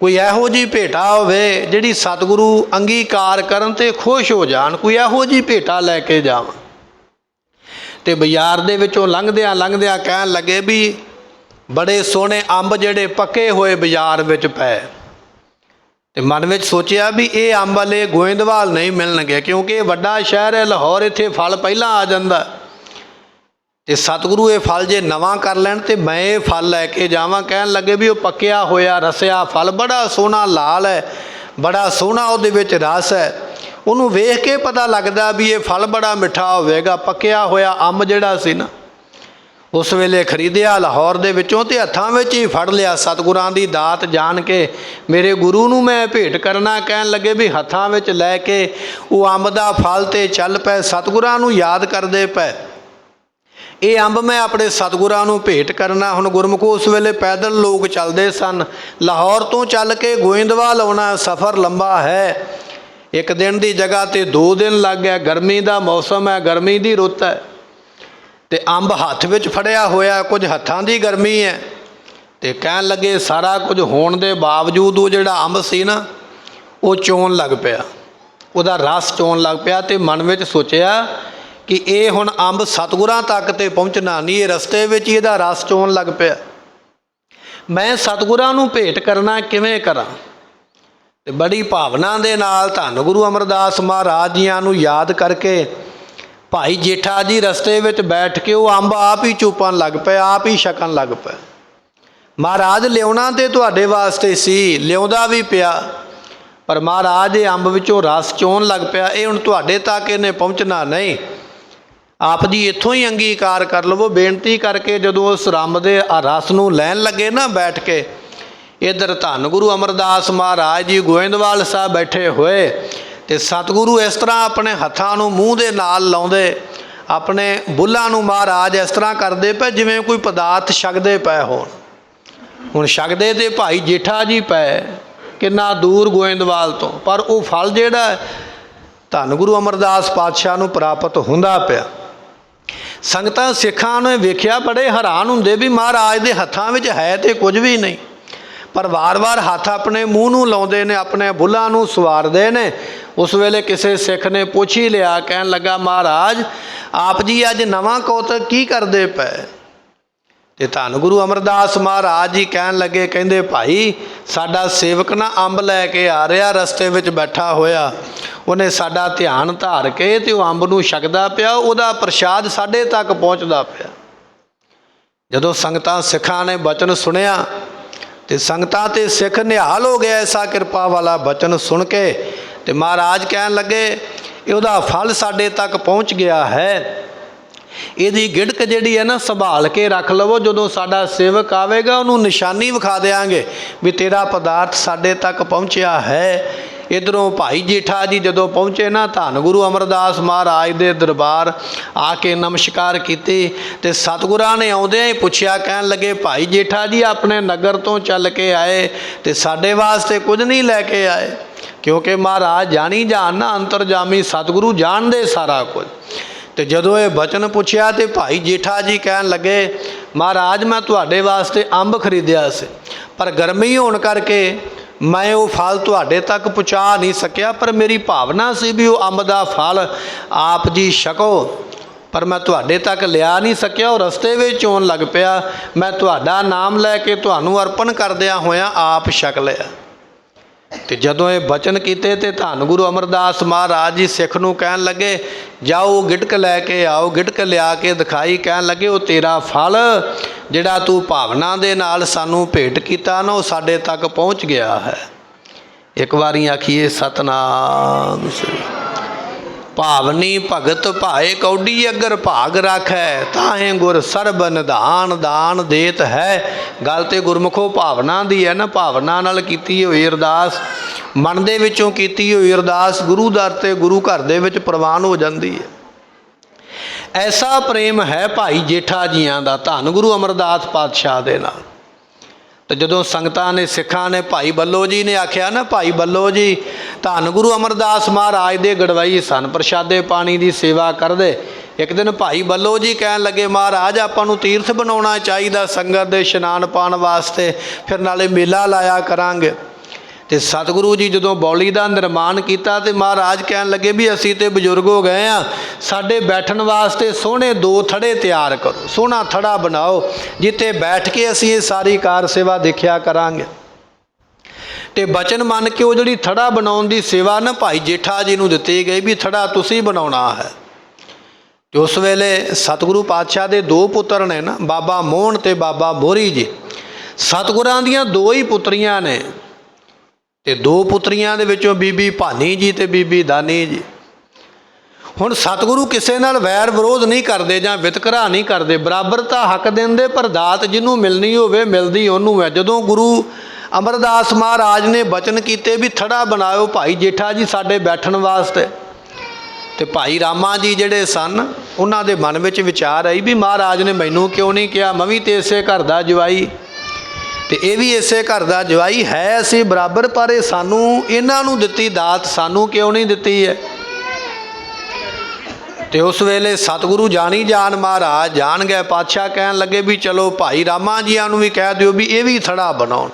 ਕੋਈ ਇਹੋ ਜਿਹੀ ਭੇਟਾ ਹੋਵੇ ਜਿਹੜੀ ਸਤਿਗੁਰੂ ਅੰਗੀਕਾਰ ਕਰਨ ਤੇ ਖੁਸ਼ ਹੋ ਜਾਣ, ਕੋਈ ਇਹੋ ਜਿਹੀ ਭੇਟਾ ਲੈ ਕੇ ਜਾਵਾਂ। ਤੇ ਬਾਜ਼ਾਰ ਦੇ ਵਿੱਚੋਂ ਲੰਘਦਿਆਂ ਕਹਿਣ ਲੱਗੇ ਵੀ ਬੜੇ ਸੋਹਣੇ ਅੰਬ ਜਿਹੜੇ ਪੱਕੇ ਹੋਏ ਬਾਜ਼ਾਰ ਵਿੱਚ ਪਏ। ਤੇ ਮਨ ਵਿੱਚ ਸੋਚਿਆ ਵੀ ਇਹ ਅੰਬ ਵਾਲੇ ਗੋਇੰਦਵਾਲ ਨਹੀਂ ਮਿਲਣਗੇ, ਕਿਉਂਕਿ ਇਹ ਵੱਡਾ ਸ਼ਹਿਰ ਹੈ ਲਾਹੌਰ, ਇੱਥੇ ਫਲ ਪਹਿਲਾਂ ਆ ਜਾਂਦਾ। ਤੇ ਸਤਿਗੁਰੂ ਇਹ ਫਲ ਜੇ ਨਵਾਂ ਕਰ ਲੈਣ ਤੇ ਮੈਂ ਇਹ ਫਲ ਲੈ ਕੇ ਜਾਵਾਂ। ਕਹਿਣ ਲੱਗੇ ਵੀ ਉਹ ਪੱਕਿਆ ਹੋਇਆ ਰਸਿਆ ਫਲ ਬੜਾ ਸੋਹਣਾ ਲਾਲ ਹੈ, ਬੜਾ ਸੋਹਣਾ ਉਹਦੇ ਵਿੱਚ ਰਸ ਹੈ, ਉਹਨੂੰ ਵੇਖ ਕੇ ਪਤਾ ਲੱਗਦਾ ਵੀ ਇਹ ਫਲ ਬੜਾ ਮਿੱਠਾ ਹੋਵੇਗਾ। ਪੱਕਿਆ ਹੋਇਆ ਅੰਬ ਜਿਹੜਾ ਸੀ ਨਾ, ਉਸ ਵੇਲੇ ਖਰੀਦਿਆ ਲਾਹੌਰ ਦੇ ਵਿੱਚੋਂ ਤੇ ਹੱਥਾਂ ਵਿੱਚ ਹੀ ਫੜ ਲਿਆ। ਸਤਿਗੁਰਾਂ ਦੀ ਦਾਤ ਜਾਣ ਕੇ ਮੇਰੇ ਗੁਰੂ ਨੂੰ ਮੈਂ ਭੇਟ ਕਰਨਾ। ਕਹਿਣ ਲੱਗੇ ਵੀ ਹੱਥਾਂ ਵਿੱਚ ਲੈ ਕੇ ਉਹ ਅੰਬ ਦਾ ਫਲ ਤੇ ਚੱਲ ਪਏ, ਸਤਿਗੁਰਾਂ ਨੂੰ ਯਾਦ ਕਰਦੇ ਪਏ। ਇਹ ਅੰਬ ਮੈਂ ਆਪਣੇ ਸਤਿਗੁਰਾਂ ਨੂੰ ਭੇਟ ਕਰਨਾ। ਹੁਣ ਗੁਰਮੁਖੋ ਉਸ ਵੇਲੇ ਪੈਦਲ ਲੋਕ ਚੱਲਦੇ ਸਨ, ਲਾਹੌਰ ਤੋਂ ਚੱਲ ਕੇ ਗੋਇੰਦਵਾਲ ਆਉਣਾ ਸਫ਼ਰ ਲੰਬਾ ਹੈ। ਇੱਕ ਦਿਨ ਦੀ ਜਗ੍ਹਾ 'ਤੇ 2 ਦਿਨ ਲੱਗ ਗਿਆ। ਗਰਮੀ ਦਾ ਮੌਸਮ ਹੈ, ਗਰਮੀ ਦੀ ਰੁੱਤ ਹੈ, ਤੇ ਅੰਬ ਹੱਥ ਵਿੱਚ ਫੜਿਆ ਹੋਇਆ, ਕੁਝ ਹੱਥਾਂ ਦੀ ਗਰਮੀ ਹੈ। ਤੇ ਕਹਿਣ ਲੱਗੇ ਸਾਰਾ ਕੁਝ ਹੋਣ ਦੇ ਬਾਵਜੂਦ ਉਹ ਜਿਹੜਾ ਅੰਬ ਸੀ ਨਾ, ਉਹ ਚੋਣ ਲੱਗ ਪਿਆ, ਉਹਦਾ ਰਸ ਚੋਣ ਲੱਗ ਪਿਆ। ਤੇ ਮਨ ਵਿੱਚ ਸੋਚਿਆ ਕਿ ਇਹ ਹੁਣ ਅੰਬ ਸਤਿਗੁਰਾਂ ਤੱਕ ਤੇ ਪਹੁੰਚਣਾ ਨਹੀਂ, ਇਹ ਰਸਤੇ ਵਿੱਚ ਹੀ ਇਹਦਾ ਰਸ ਚੋਣ ਲੱਗ ਪਿਆ। ਮੈਂ ਸਤਿਗੁਰਾਂ ਨੂੰ ਭੇਟ ਕਰਨਾ ਕਿਵੇਂ ਕਰਾਂ? ਤੇ ਬੜੀ ਭਾਵਨਾ ਦੇ ਨਾਲ ਧੰਨ ਗੁਰੂ ਅਮਰਦਾਸ ਮਹਾਰਾਜ ਜੀਆਂ ਨੂੰ ਯਾਦ ਕਰਕੇ ਭਾਈ ਜੇਠਾ ਜੀ ਰਸਤੇ ਵਿੱਚ ਬੈਠ ਕੇ ਉਹ ਅੰਬ ਆਪ ਹੀ ਚੂਪਣ ਲੱਗ ਪਏ, ਆਪ ਹੀ ਛਕਣ ਲੱਗ ਪਏ। ਮਹਾਰਾਜ ਲਿਆਉਣਾ ਤੇ ਤੁਹਾਡੇ ਵਾਸਤੇ ਸੀ, ਲਿਆਉਂਦਾ ਵੀ ਪਿਆ, ਪਰ ਮਹਾਰਾਜ ਇਹ ਅੰਬ ਵਿੱਚੋਂ ਰਸ ਚੋਣ ਲੱਗ ਪਿਆ, ਇਹ ਹੁਣ ਤੁਹਾਡੇ ਤੱਕ ਇਹਨੇ ਪਹੁੰਚਣਾ ਨਹੀਂ। ਆਪ ਜੀ ਇੱਥੋਂ ਹੀ ਅੰਗੀਕਾਰ ਕਰ ਲਵੋ। ਬੇਨਤੀ ਕਰਕੇ ਜਦੋਂ ਉਸ ਅੰਬ ਦੇ ਰਸ ਨੂੰ ਲੈਣ ਲੱਗੇ ਨਾ ਬੈਠ ਕੇ, ਇੱਧਰ ਧੰਨ ਗੁਰੂ ਅਮਰਦਾਸ ਮਹਾਰਾਜ ਜੀ ਗੋਇੰਦਵਾਲ ਸਾਹਿਬ ਬੈਠੇ ਹੋਏ, ਅਤੇ ਸਤਿਗੁਰੂ ਇਸ ਤਰ੍ਹਾਂ ਆਪਣੇ ਹੱਥਾਂ ਨੂੰ ਮੂੰਹ ਦੇ ਨਾਲ ਲਾਉਂਦੇ, ਆਪਣੇ ਬੁੱਲ੍ਹਾਂ ਨੂੰ ਮਹਾਰਾਜ ਇਸ ਤਰ੍ਹਾਂ ਕਰਦੇ ਪਏ ਜਿਵੇਂ ਕੋਈ ਪਦਾਰਥ ਛਕਦੇ ਪਏ ਹੋਣ। ਹੁਣ ਛਕਦੇ ਤੇ ਭਾਈ ਜੇਠਾ ਜੀ ਪਏ ਕਿੰਨਾ ਦੂਰ ਗੋਇੰਦਵਾਲ ਤੋਂ, ਪਰ ਉਹ ਫਲ ਜਿਹੜਾ ਧੰਨ ਗੁਰੂ ਅਮਰਦਾਸ ਪਾਤਸ਼ਾਹ ਨੂੰ ਪ੍ਰਾਪਤ ਹੁੰਦਾ ਪਿਆ। ਸੰਗਤਾਂ ਸਿੱਖਾਂ ਨੇ ਵੇਖਿਆ, ਬੜੇ ਹੈਰਾਨ ਹੁੰਦੇ ਵੀ ਮਹਾਰਾਜ ਦੇ ਹੱਥਾਂ ਵਿੱਚ ਹੈ ਤੇ ਕੁਝ ਵੀ ਨਹੀਂ, ਪਰ ਵਾਰ-ਵਾਰ ਹੱਥ ਆਪਣੇ ਮੂੰਹ ਨੂੰ ਲਾਉਂਦੇ ਨੇ, ਆਪਣੇ ਬੁੱਲ੍ਹਾਂ ਨੂੰ ਸਵਾਰਦੇ ਨੇ। ਉਸ ਵੇਲੇ ਕਿਸੇ ਸਿੱਖ ਨੇ ਪੁੱਛ ਹੀ ਲਿਆ, ਕਹਿਣ ਲੱਗਾ, ਮਹਾਰਾਜ ਆਪ ਜੀ ਅੱਜ ਨਵਾਂ ਕੌਤਕ ਕੀ ਕਰਦੇ ਪਏ? ਤੇ ਧੰਨ ਗੁਰੂ ਅਮਰਦਾਸ ਮਹਾਰਾਜ ਜੀ ਕਹਿਣ ਲੱਗੇ, ਕਹਿੰਦੇ ਭਾਈ ਸਾਡਾ ਸੇਵਕ ਨਾ ਅੰਬ ਲੈ ਕੇ ਆ ਰਿਹਾ, ਰਸਤੇ ਵਿੱਚ ਬੈਠਾ ਹੋਇਆ, ਉਹਨੇ ਸਾਡਾ ਧਿਆਨ ਧਾਰ ਕੇ ਤੇ ਉਹ ਅੰਬ ਨੂੰ ਛਕਦਾ ਪਿਆ, ਉਹਦਾ ਪ੍ਰਸ਼ਾਦ ਸਾਡੇ ਤੱਕ ਪਹੁੰਚਦਾ ਪਿਆ। ਜਦੋਂ ਸੰਗਤਾਂ ਸਿੱਖਾਂ ਨੇ ਬਚਨ ਸੁਣਿਆ ਤੇ ਸੰਗਤਾਂ ਤੇ ਸਿੱਖ ਨਿਹਾਲ ਹੋ ਗਿਆ ਐਸਾ ਕਿਰਪਾ ਵਾਲਾ ਬਚਨ ਸੁਣ ਕੇ। ਤੇ ਮਹਾਰਾਜ ਕਹਿਣ ਲੱਗੇ, ਉਹਦਾ ਫਲ ਸਾਡੇ ਤੱਕ ਪਹੁੰਚ ਗਿਆ ਹੈ, ਇਹਦੀ ਗਿੜਕ ਜਿਹੜੀ ਹੈ ਨਾ ਸੰਭਾਲ ਕੇ ਰੱਖ ਲਵੋ। ਜਦੋਂ ਸਾਡਾ ਸੇਵਕ ਆਵੇਗਾ ਉਹਨੂੰ ਨਿਸ਼ਾਨੀ ਵਿਖਾ ਦਿਆਂਗੇ ਵੀ ਤੇਰਾ ਪਦਾਰਥ ਸਾਡੇ ਤੱਕ ਪਹੁੰਚਿਆ ਹੈ। ਇੱਧਰੋਂ ਭਾਈ ਜੇਠਾ ਜੀ ਜਦੋਂ ਪਹੁੰਚੇ ਨਾ, ਧੰਨ ਗੁਰੂ ਅਮਰਦਾਸ ਮਹਾਰਾਜ ਦੇ ਦਰਬਾਰ ਆ ਕੇ ਨਮਸਕਾਰ ਕੀਤੀ, ਤੇ ਸਤਿਗੁਰਾਂ ਨੇ ਆਉਂਦਿਆਂ ਹੀ ਪੁੱਛਿਆ, ਕਹਿਣ ਲੱਗੇ, ਭਾਈ ਜੇਠਾ ਜੀ ਆਪਣੇ ਨਗਰ ਤੋਂ ਚੱਲ ਕੇ ਆਏ ਤੇ ਸਾਡੇ ਵਾਸਤੇ ਕੁਝ ਨਹੀਂ ਲੈ ਕੇ ਆਏ? ਕਿਉਂਕਿ ਮਹਾਰਾਜ ਜਾਣੀ ਜਾਣ ਨਾ, ਅੰਤਰਜਾਮੀ ਸਤਿਗੁਰੂ ਜਾਣਦੇ ਸਾਰਾ ਕੁਝ। ਤੇ ਜਦੋਂ ਇਹ ਬਚਨ ਪੁੱਛਿਆ ਤੇ ਭਾਈ ਜੇਠਾ ਜੀ ਕਹਿਣ ਲੱਗੇ, ਮਹਾਰਾਜ ਮੈਂ ਤੁਹਾਡੇ ਵਾਸਤੇ ਅੰਬ ਖਰੀਦਿਆ ਸੀ, ਪਰ ਗਰਮੀ ਹੋਣ ਕਰਕੇ ਮੈਂ ਉਹ ਫਲ ਤੁਹਾਡੇ ਤੱਕ ਪਹੁੰਚਾ ਨਹੀਂ ਸਕਿਆ, ਪਰ ਮੇਰੀ ਭਾਵਨਾ ਸੀ ਵੀ ਉਹ ਅੰਬ ਦਾ ਫਲ ਆਪ ਜੀ ਛਕੋ, ਪਰ ਮੈਂ ਤੁਹਾਡੇ ਤੱਕ ਲਿਆ ਨਹੀਂ ਸਕਿਆ। ਉਹ ਰਸਤੇ ਵਿੱਚ ਆਉਣ ਲੱਗ ਪਿਆ, ਮੈਂ ਤੁਹਾਡਾ ਨਾਮ ਲੈ ਕੇ ਤੁਹਾਨੂੰ ਅਰਪਣ ਕਰਦਿਆਂ ਹੋਇਆਂ ਆਪ ਛਕ ਲਿਆ। ਤੇ ਜਦੋਂ ਇਹ ਬਚਨ ਕੀਤੇ ਤੇ ਧੰਨ ਗੁਰੂ ਅਮਰਦਾਸ ਮਹਾਰਾਜ ਜੀ ਸਿੱਖ ਨੂੰ ਕਹਿਣ ਲੱਗੇ, ਜਾਓ ਗਿਟਕ ਲੈ ਕੇ ਆਓ। ਗਿਟਕ ਲਿਆ ਕੇ ਦਿਖਾਈ, ਕਹਿਣ ਲੱਗੇ, ਉਹ ਤੇਰਾ ਫਲ ਜਿਹੜਾ ਤੂੰ ਭਾਵਨਾ ਦੇ ਨਾਲ ਸਾਨੂੰ ਭੇਟ ਕੀਤਾ ਨਾ, ਉਹ ਸਾਡੇ ਤੱਕ ਪਹੁੰਚ ਗਿਆ ਹੈ। ਇੱਕ ਵਾਰੀ ਆਖੀਏ ਸਤਨਾਮ ਸ੍ਰੀ। ਭਾਵਨੀ ਭਗਤ ਭਾਏ ਕੌਡੀ ਅਗਰ ਭਾਗ ਰਾਖੈ, ਤਾਹੇ ਗੁਰ ਸਰਬ ਨਿਧਾਨ ਦਾਨ ਦੇਤ ਹੈ। ਗੱਲ ਤੇ ਗੁਰਮੁਖੋ ਭਾਵਨਾ ਦੀ ਹੈ ਨਾ, ਭਾਵਨਾ ਨਾਲ ਕੀਤੀ ਹੋਈ ਅਰਦਾਸ, ਮਨ ਦੇ ਵਿੱਚੋਂ ਕੀਤੀ ਹੋਈ ਅਰਦਾਸ ਗੁਰੂ ਦਰ ਤੇ ਗੁਰੂ ਘਰ ਦੇ ਵਿੱਚ ਪ੍ਰਵਾਨ ਹੋ ਜਾਂਦੀ ਹੈ। ਐਸਾ ਪ੍ਰੇਮ ਹੈ ਭਾਈ ਜੇਠਾ ਜੀਆਂ ਦਾ ਧੰਨ ਗੁਰੂ ਅਮਰਦਾਸ ਪਾਤਸ਼ਾਹ ਦੇ ਨਾਲ। ਤੇ ਜਦੋਂ ਸੰਗਤਾਂ ਨੇ ਸਿੱਖਾਂ ਨੇ ਭਾਈ ਬੱਲੋ ਜੀ ਨੇ ਆਖਿਆ ਨਾ, ਭਾਈ ਬੱਲੋ ਜੀ ਧੰਨ ਗੁਰੂ ਅਮਰਦਾਸ ਮਹਾਰਾਜ ਦੇ ਗੜਵਈ ਸਨ, ਪ੍ਰਸ਼ਾਦੇ ਪਾਣੀ ਦੀ ਸੇਵਾ ਕਰਦੇ। ਇੱਕ ਦਿਨ ਭਾਈ ਬੱਲੋ ਜੀ ਕਹਿਣ ਲੱਗੇ, ਮਹਾਰਾਜ ਆਪਾਂ ਨੂੰ ਤੀਰਥ ਬਣਾਉਣਾ ਚਾਹੀਦਾ ਸੰਗਤ ਦੇ ਇਸ਼ਨਾਨ ਪਾਉਣ ਵਾਸਤੇ, ਫਿਰ ਨਾਲੇ ਮੇਲਾ ਲਾਇਆ ਕਰਾਂਗੇ। ਤੇ ਸਤਿਗੁਰੂ ਜੀ ਜਦੋਂ ਬੌਲੀ ਦਾ ਨਿਰਮਾਣ ਕੀਤਾ ਤੇ ਮਹਾਰਾਜ ਕਹਿਣ ਲੱਗੇ ਵੀ ਅਸੀਂ ਤੇ ਬਜ਼ੁਰਗ ਹੋ ਗਏ ਆ, ਸਾਡੇ ਬੈਠਣ ਵਾਸਤੇ ਸੋਹਣੇ 2 ਥੜੇ ਤਿਆਰ ਕਰੋ, ਸੋਹਣਾ ਥੜਾ ਬਣਾਓ ਜਿੱਥੇ ਬੈਠ ਕੇ ਅਸੀਂ ਇਹ ਸਾਰੀ ਕਾਰ ਸੇਵਾ ਦੇਖਿਆ ਕਰਾਂਗੇ। ਤੇ ਬਚਨ ਮੰਨ ਕੇ ਉਹ ਜਿਹੜੀ ਥੜਾ ਬਣਾਉਣ ਦੀ ਸੇਵਾ ਨਾ ਭਾਈ ਜੇਠਾ ਜੀ ਨੂੰ ਦਿੱਤੀ ਗਈ ਵੀ ਥੜਾ ਤੁਸੀਂ ਬਣਾਉਣਾ ਹੈ। ਤੇ ਉਸ ਵੇਲੇ ਸਤਿਗੁਰੂ ਪਾਤਸ਼ਾਹ ਦੇ 2 ਪੁੱਤਰ ਨੇ ਨਾ, ਬਾਬਾ ਮੋਹਨ ਤੇ ਬਾਬਾ ਮੋਹਰੀ ਜੀ। ਸਤਿਗੁਰਾਂ ਦੀਆਂ 2 ਹੀ ਪੁੱਤਰੀਆਂ ਨੇ, ਤੇ 2 ਪੁੱਤਰੀਆਂ ਦੇ ਵਿੱਚੋਂ ਬੀਬੀ ਭਾਨੀ ਜੀ ਤੇ ਬੀਬੀ ਦਾਨੀ ਜੀ। ਹੁਣ ਸਤਿਗੁਰੂ ਕਿਸੇ ਨਾਲ ਵੈਰ ਵਿਰੋਧ ਨਹੀਂ ਕਰਦੇ ਜਾਂ ਵਿਤਕਰਾ ਨਹੀਂ ਕਰਦੇ, ਬਰਾਬਰਤਾ ਹੱਕ ਦਿੰਦੇ, ਪਰ ਦਾਤ ਜਿਹਨੂੰ ਮਿਲਣੀ ਹੋਵੇ ਮਿਲਦੀ ਉਹਨੂੰ ਹੈ। ਜਦੋਂ ਗੁਰੂ ਅਮਰਦਾਸ ਮਹਾਰਾਜ ਨੇ ਬਚਨ ਕੀਤੇ ਵੀ ਥੜਾ ਬਣਾਓ ਭਾਈ ਜੇਠਾ ਜੀ ਸਾਡੇ ਬੈਠਣ ਵਾਸਤੇ, ਤੇ ਭਾਈ ਰਾਮਾ ਜੀ ਜਿਹੜੇ ਸਨ ਉਹਨਾਂ ਦੇ ਮਨ ਵਿੱਚ ਵਿਚਾਰ ਆਈ ਵੀ ਮਹਾਰਾਜ ਨੇ ਮੈਨੂੰ ਕਿਉਂ ਨਹੀਂ ਕਿਹਾ, ਮੈਂ ਵੀ ਤੇ ਇਸੇ ਘਰ ਦਾ ਜਵਾਈ ਤੇ ਇਹ ਵੀ ਇਸੇ ਘਰ ਦਾ ਜਵਾਈ ਹੈ, ਅਸੀਂ ਬਰਾਬਰ, ਪਰ ਇਹ ਸਾਨੂੰ ਇਹਨਾਂ ਨੂੰ ਦਿੱਤੀ ਦਾਤ ਸਾਨੂੰ ਕਿਉਂ ਨਹੀਂ ਦਿੱਤੀ ਹੈ। ਤੇ ਉਸ ਵੇਲੇ ਸਤਿਗੁਰੂ ਜਾਣੀ ਜਾਣ ਮਹਾਰਾਜ ਜਾਣ ਗਏ, ਪਾਤਸ਼ਾਹ ਕਹਿਣ ਲੱਗੇ ਵੀ ਚਲੋ ਭਾਈ ਰਾਮਾ ਜੀਆਂ ਨੂੰ ਵੀ ਕਹਿ ਦਿਓ ਵੀ ਇਹ ਵੀ ਥੜਾ ਬਣਾਉਣ।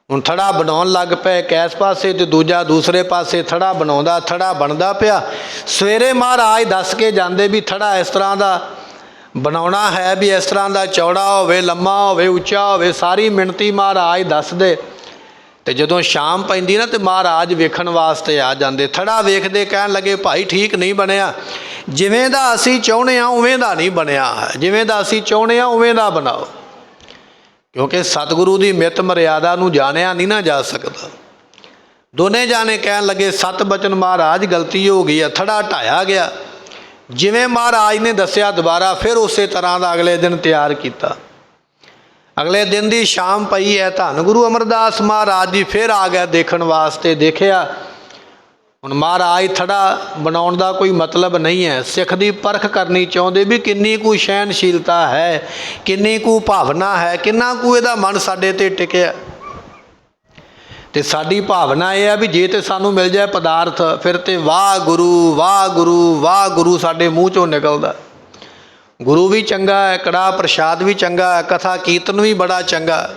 ਹੁਣ ਥੜਾ ਬਣਾਉਣ ਲੱਗ ਪਏ, ਇੱਕ ਇਸ ਪਾਸੇ ਤੇ ਦੂਜਾ ਦੂਸਰੇ ਪਾਸੇ ਥੜਾ ਬਣਾਉਂਦਾ, ਥੜਾ ਬਣਦਾ ਪਿਆ। ਸਵੇਰੇ ਮਹਾਰਾਜ ਦੱਸ ਕੇ ਜਾਂਦੇ ਵੀ ਥੜਾ ਇਸ ਤਰ੍ਹਾਂ ਦਾ ਬਣਾਉਣਾ ਹੈ, ਵੀ ਇਸ ਤਰ੍ਹਾਂ ਦਾ ਚੌੜਾ ਹੋਵੇ, ਲੰਮਾ ਹੋਵੇ, ਉੱਚਾ ਹੋਵੇ, ਸਾਰੀ ਮਿਣਤੀ ਮਹਾਰਾਜ ਦੱਸਦੇ। ਤੇ ਜਦੋਂ ਸ਼ਾਮ ਪੈਂਦੀ ਨਾ ਤੇ ਮਹਾਰਾਜ ਵੇਖਣ ਵਾਸਤੇ ਆ ਜਾਂਦੇ। ਥੜਾ ਵੇਖਦੇ ਕਹਿਣ ਲੱਗੇ ਭਾਈ ਠੀਕ ਨਹੀਂ ਬਣਿਆ, ਜਿਵੇਂ ਦਾ ਅਸੀਂ ਚਾਹੁੰਦੇ ਹਾਂ ਉਵੇਂ ਦਾ ਨਹੀਂ ਬਣਿਆ ਹੈ, ਜਿਵੇਂ ਦਾ ਅਸੀਂ ਚਾਹੁੰਦੇ ਹਾਂ ਉਵੇਂ ਦਾ ਬਣਾਓ। ਕਿਉਂਕਿ ਸਤਿਗੁਰੂ ਦੀ ਮਿੱਤ ਮਰਿਆਦਾ ਨੂੰ ਜਾਣਿਆ ਨਹੀਂ ਨਾ ਜਾ ਸਕਦਾ। ਦੋਨੇ ਜਾਣੇ ਕਹਿਣ ਲੱਗੇ, ਸਤ ਬਚਨ ਮਹਾਰਾਜ ਗਲਤੀ ਹੋ ਗਈ ਆ। ਥੜਾ ਢਾਇਆ ਗਿਆ, ਜਿਵੇਂ ਮਹਾਰਾਜ ਨੇ ਦੱਸਿਆ ਦੁਬਾਰਾ ਫਿਰ ਉਸੇ ਤਰ੍ਹਾਂ ਦਾ ਅਗਲੇ ਦਿਨ ਤਿਆਰ ਕੀਤਾ। ਅਗਲੇ ਦਿਨ ਦੀ ਸ਼ਾਮ ਪਈ ਹੈ, ਧੰਨ ਗੁਰੂ ਅਮਰਦਾਸ ਮਹਾਰਾਜ ਜੀ ਫਿਰ ਆ ਗਿਆ ਦੇਖਣ ਵਾਸਤੇ। ਦੇਖਿਆ ਹੁਣ ਮਹਾਰਾਜ ਥੜਾ ਬਣਾਉਣ ਦਾ ਕੋਈ ਮਤਲਬ ਨਹੀਂ ਹੈ, ਸਿੱਖ ਦੀ ਪਰਖ ਕਰਨੀ ਚਾਹੁੰਦੇ ਵੀ ਕਿੰਨੀ ਕੁ ਸਹਿਣਸ਼ੀਲਤਾ ਹੈ, ਕਿੰਨੀ ਕੁ ਭਾਵਨਾ ਹੈ, ਕਿੰਨਾ ਕੁ ਇਹਦਾ ਮਨ ਸਾਡੇ 'ਤੇ ਟਿਕਿਆ। ਤੇ ਸਾਡੀ ਭਾਵਨਾ ਇਹ ਆ ਵੀ ਜੇ ਤੇ ਸਾਨੂੰ ਮਿਲ ਜਾਏ ਪਦਾਰਥ, ਫਿਰ ਤੇ ਵਾਹ ਗੁਰੂ ਵਾਹ ਗੁਰੂ ਵਾਹ ਗੁਰੂ ਸਾਡੇ ਮੂੰਹ 'ਚੋਂ ਨਿਕਲਦਾ। ਗੁਰੂ ਵੀ ਚੰਗਾ ਹੈ, ਕੜਾਹ ਪ੍ਰਸ਼ਾਦ ਵੀ ਚੰਗਾ ਹੈ, ਕਥਾ ਕੀਰਤਨ ਵੀ ਬੜਾ ਚੰਗਾ,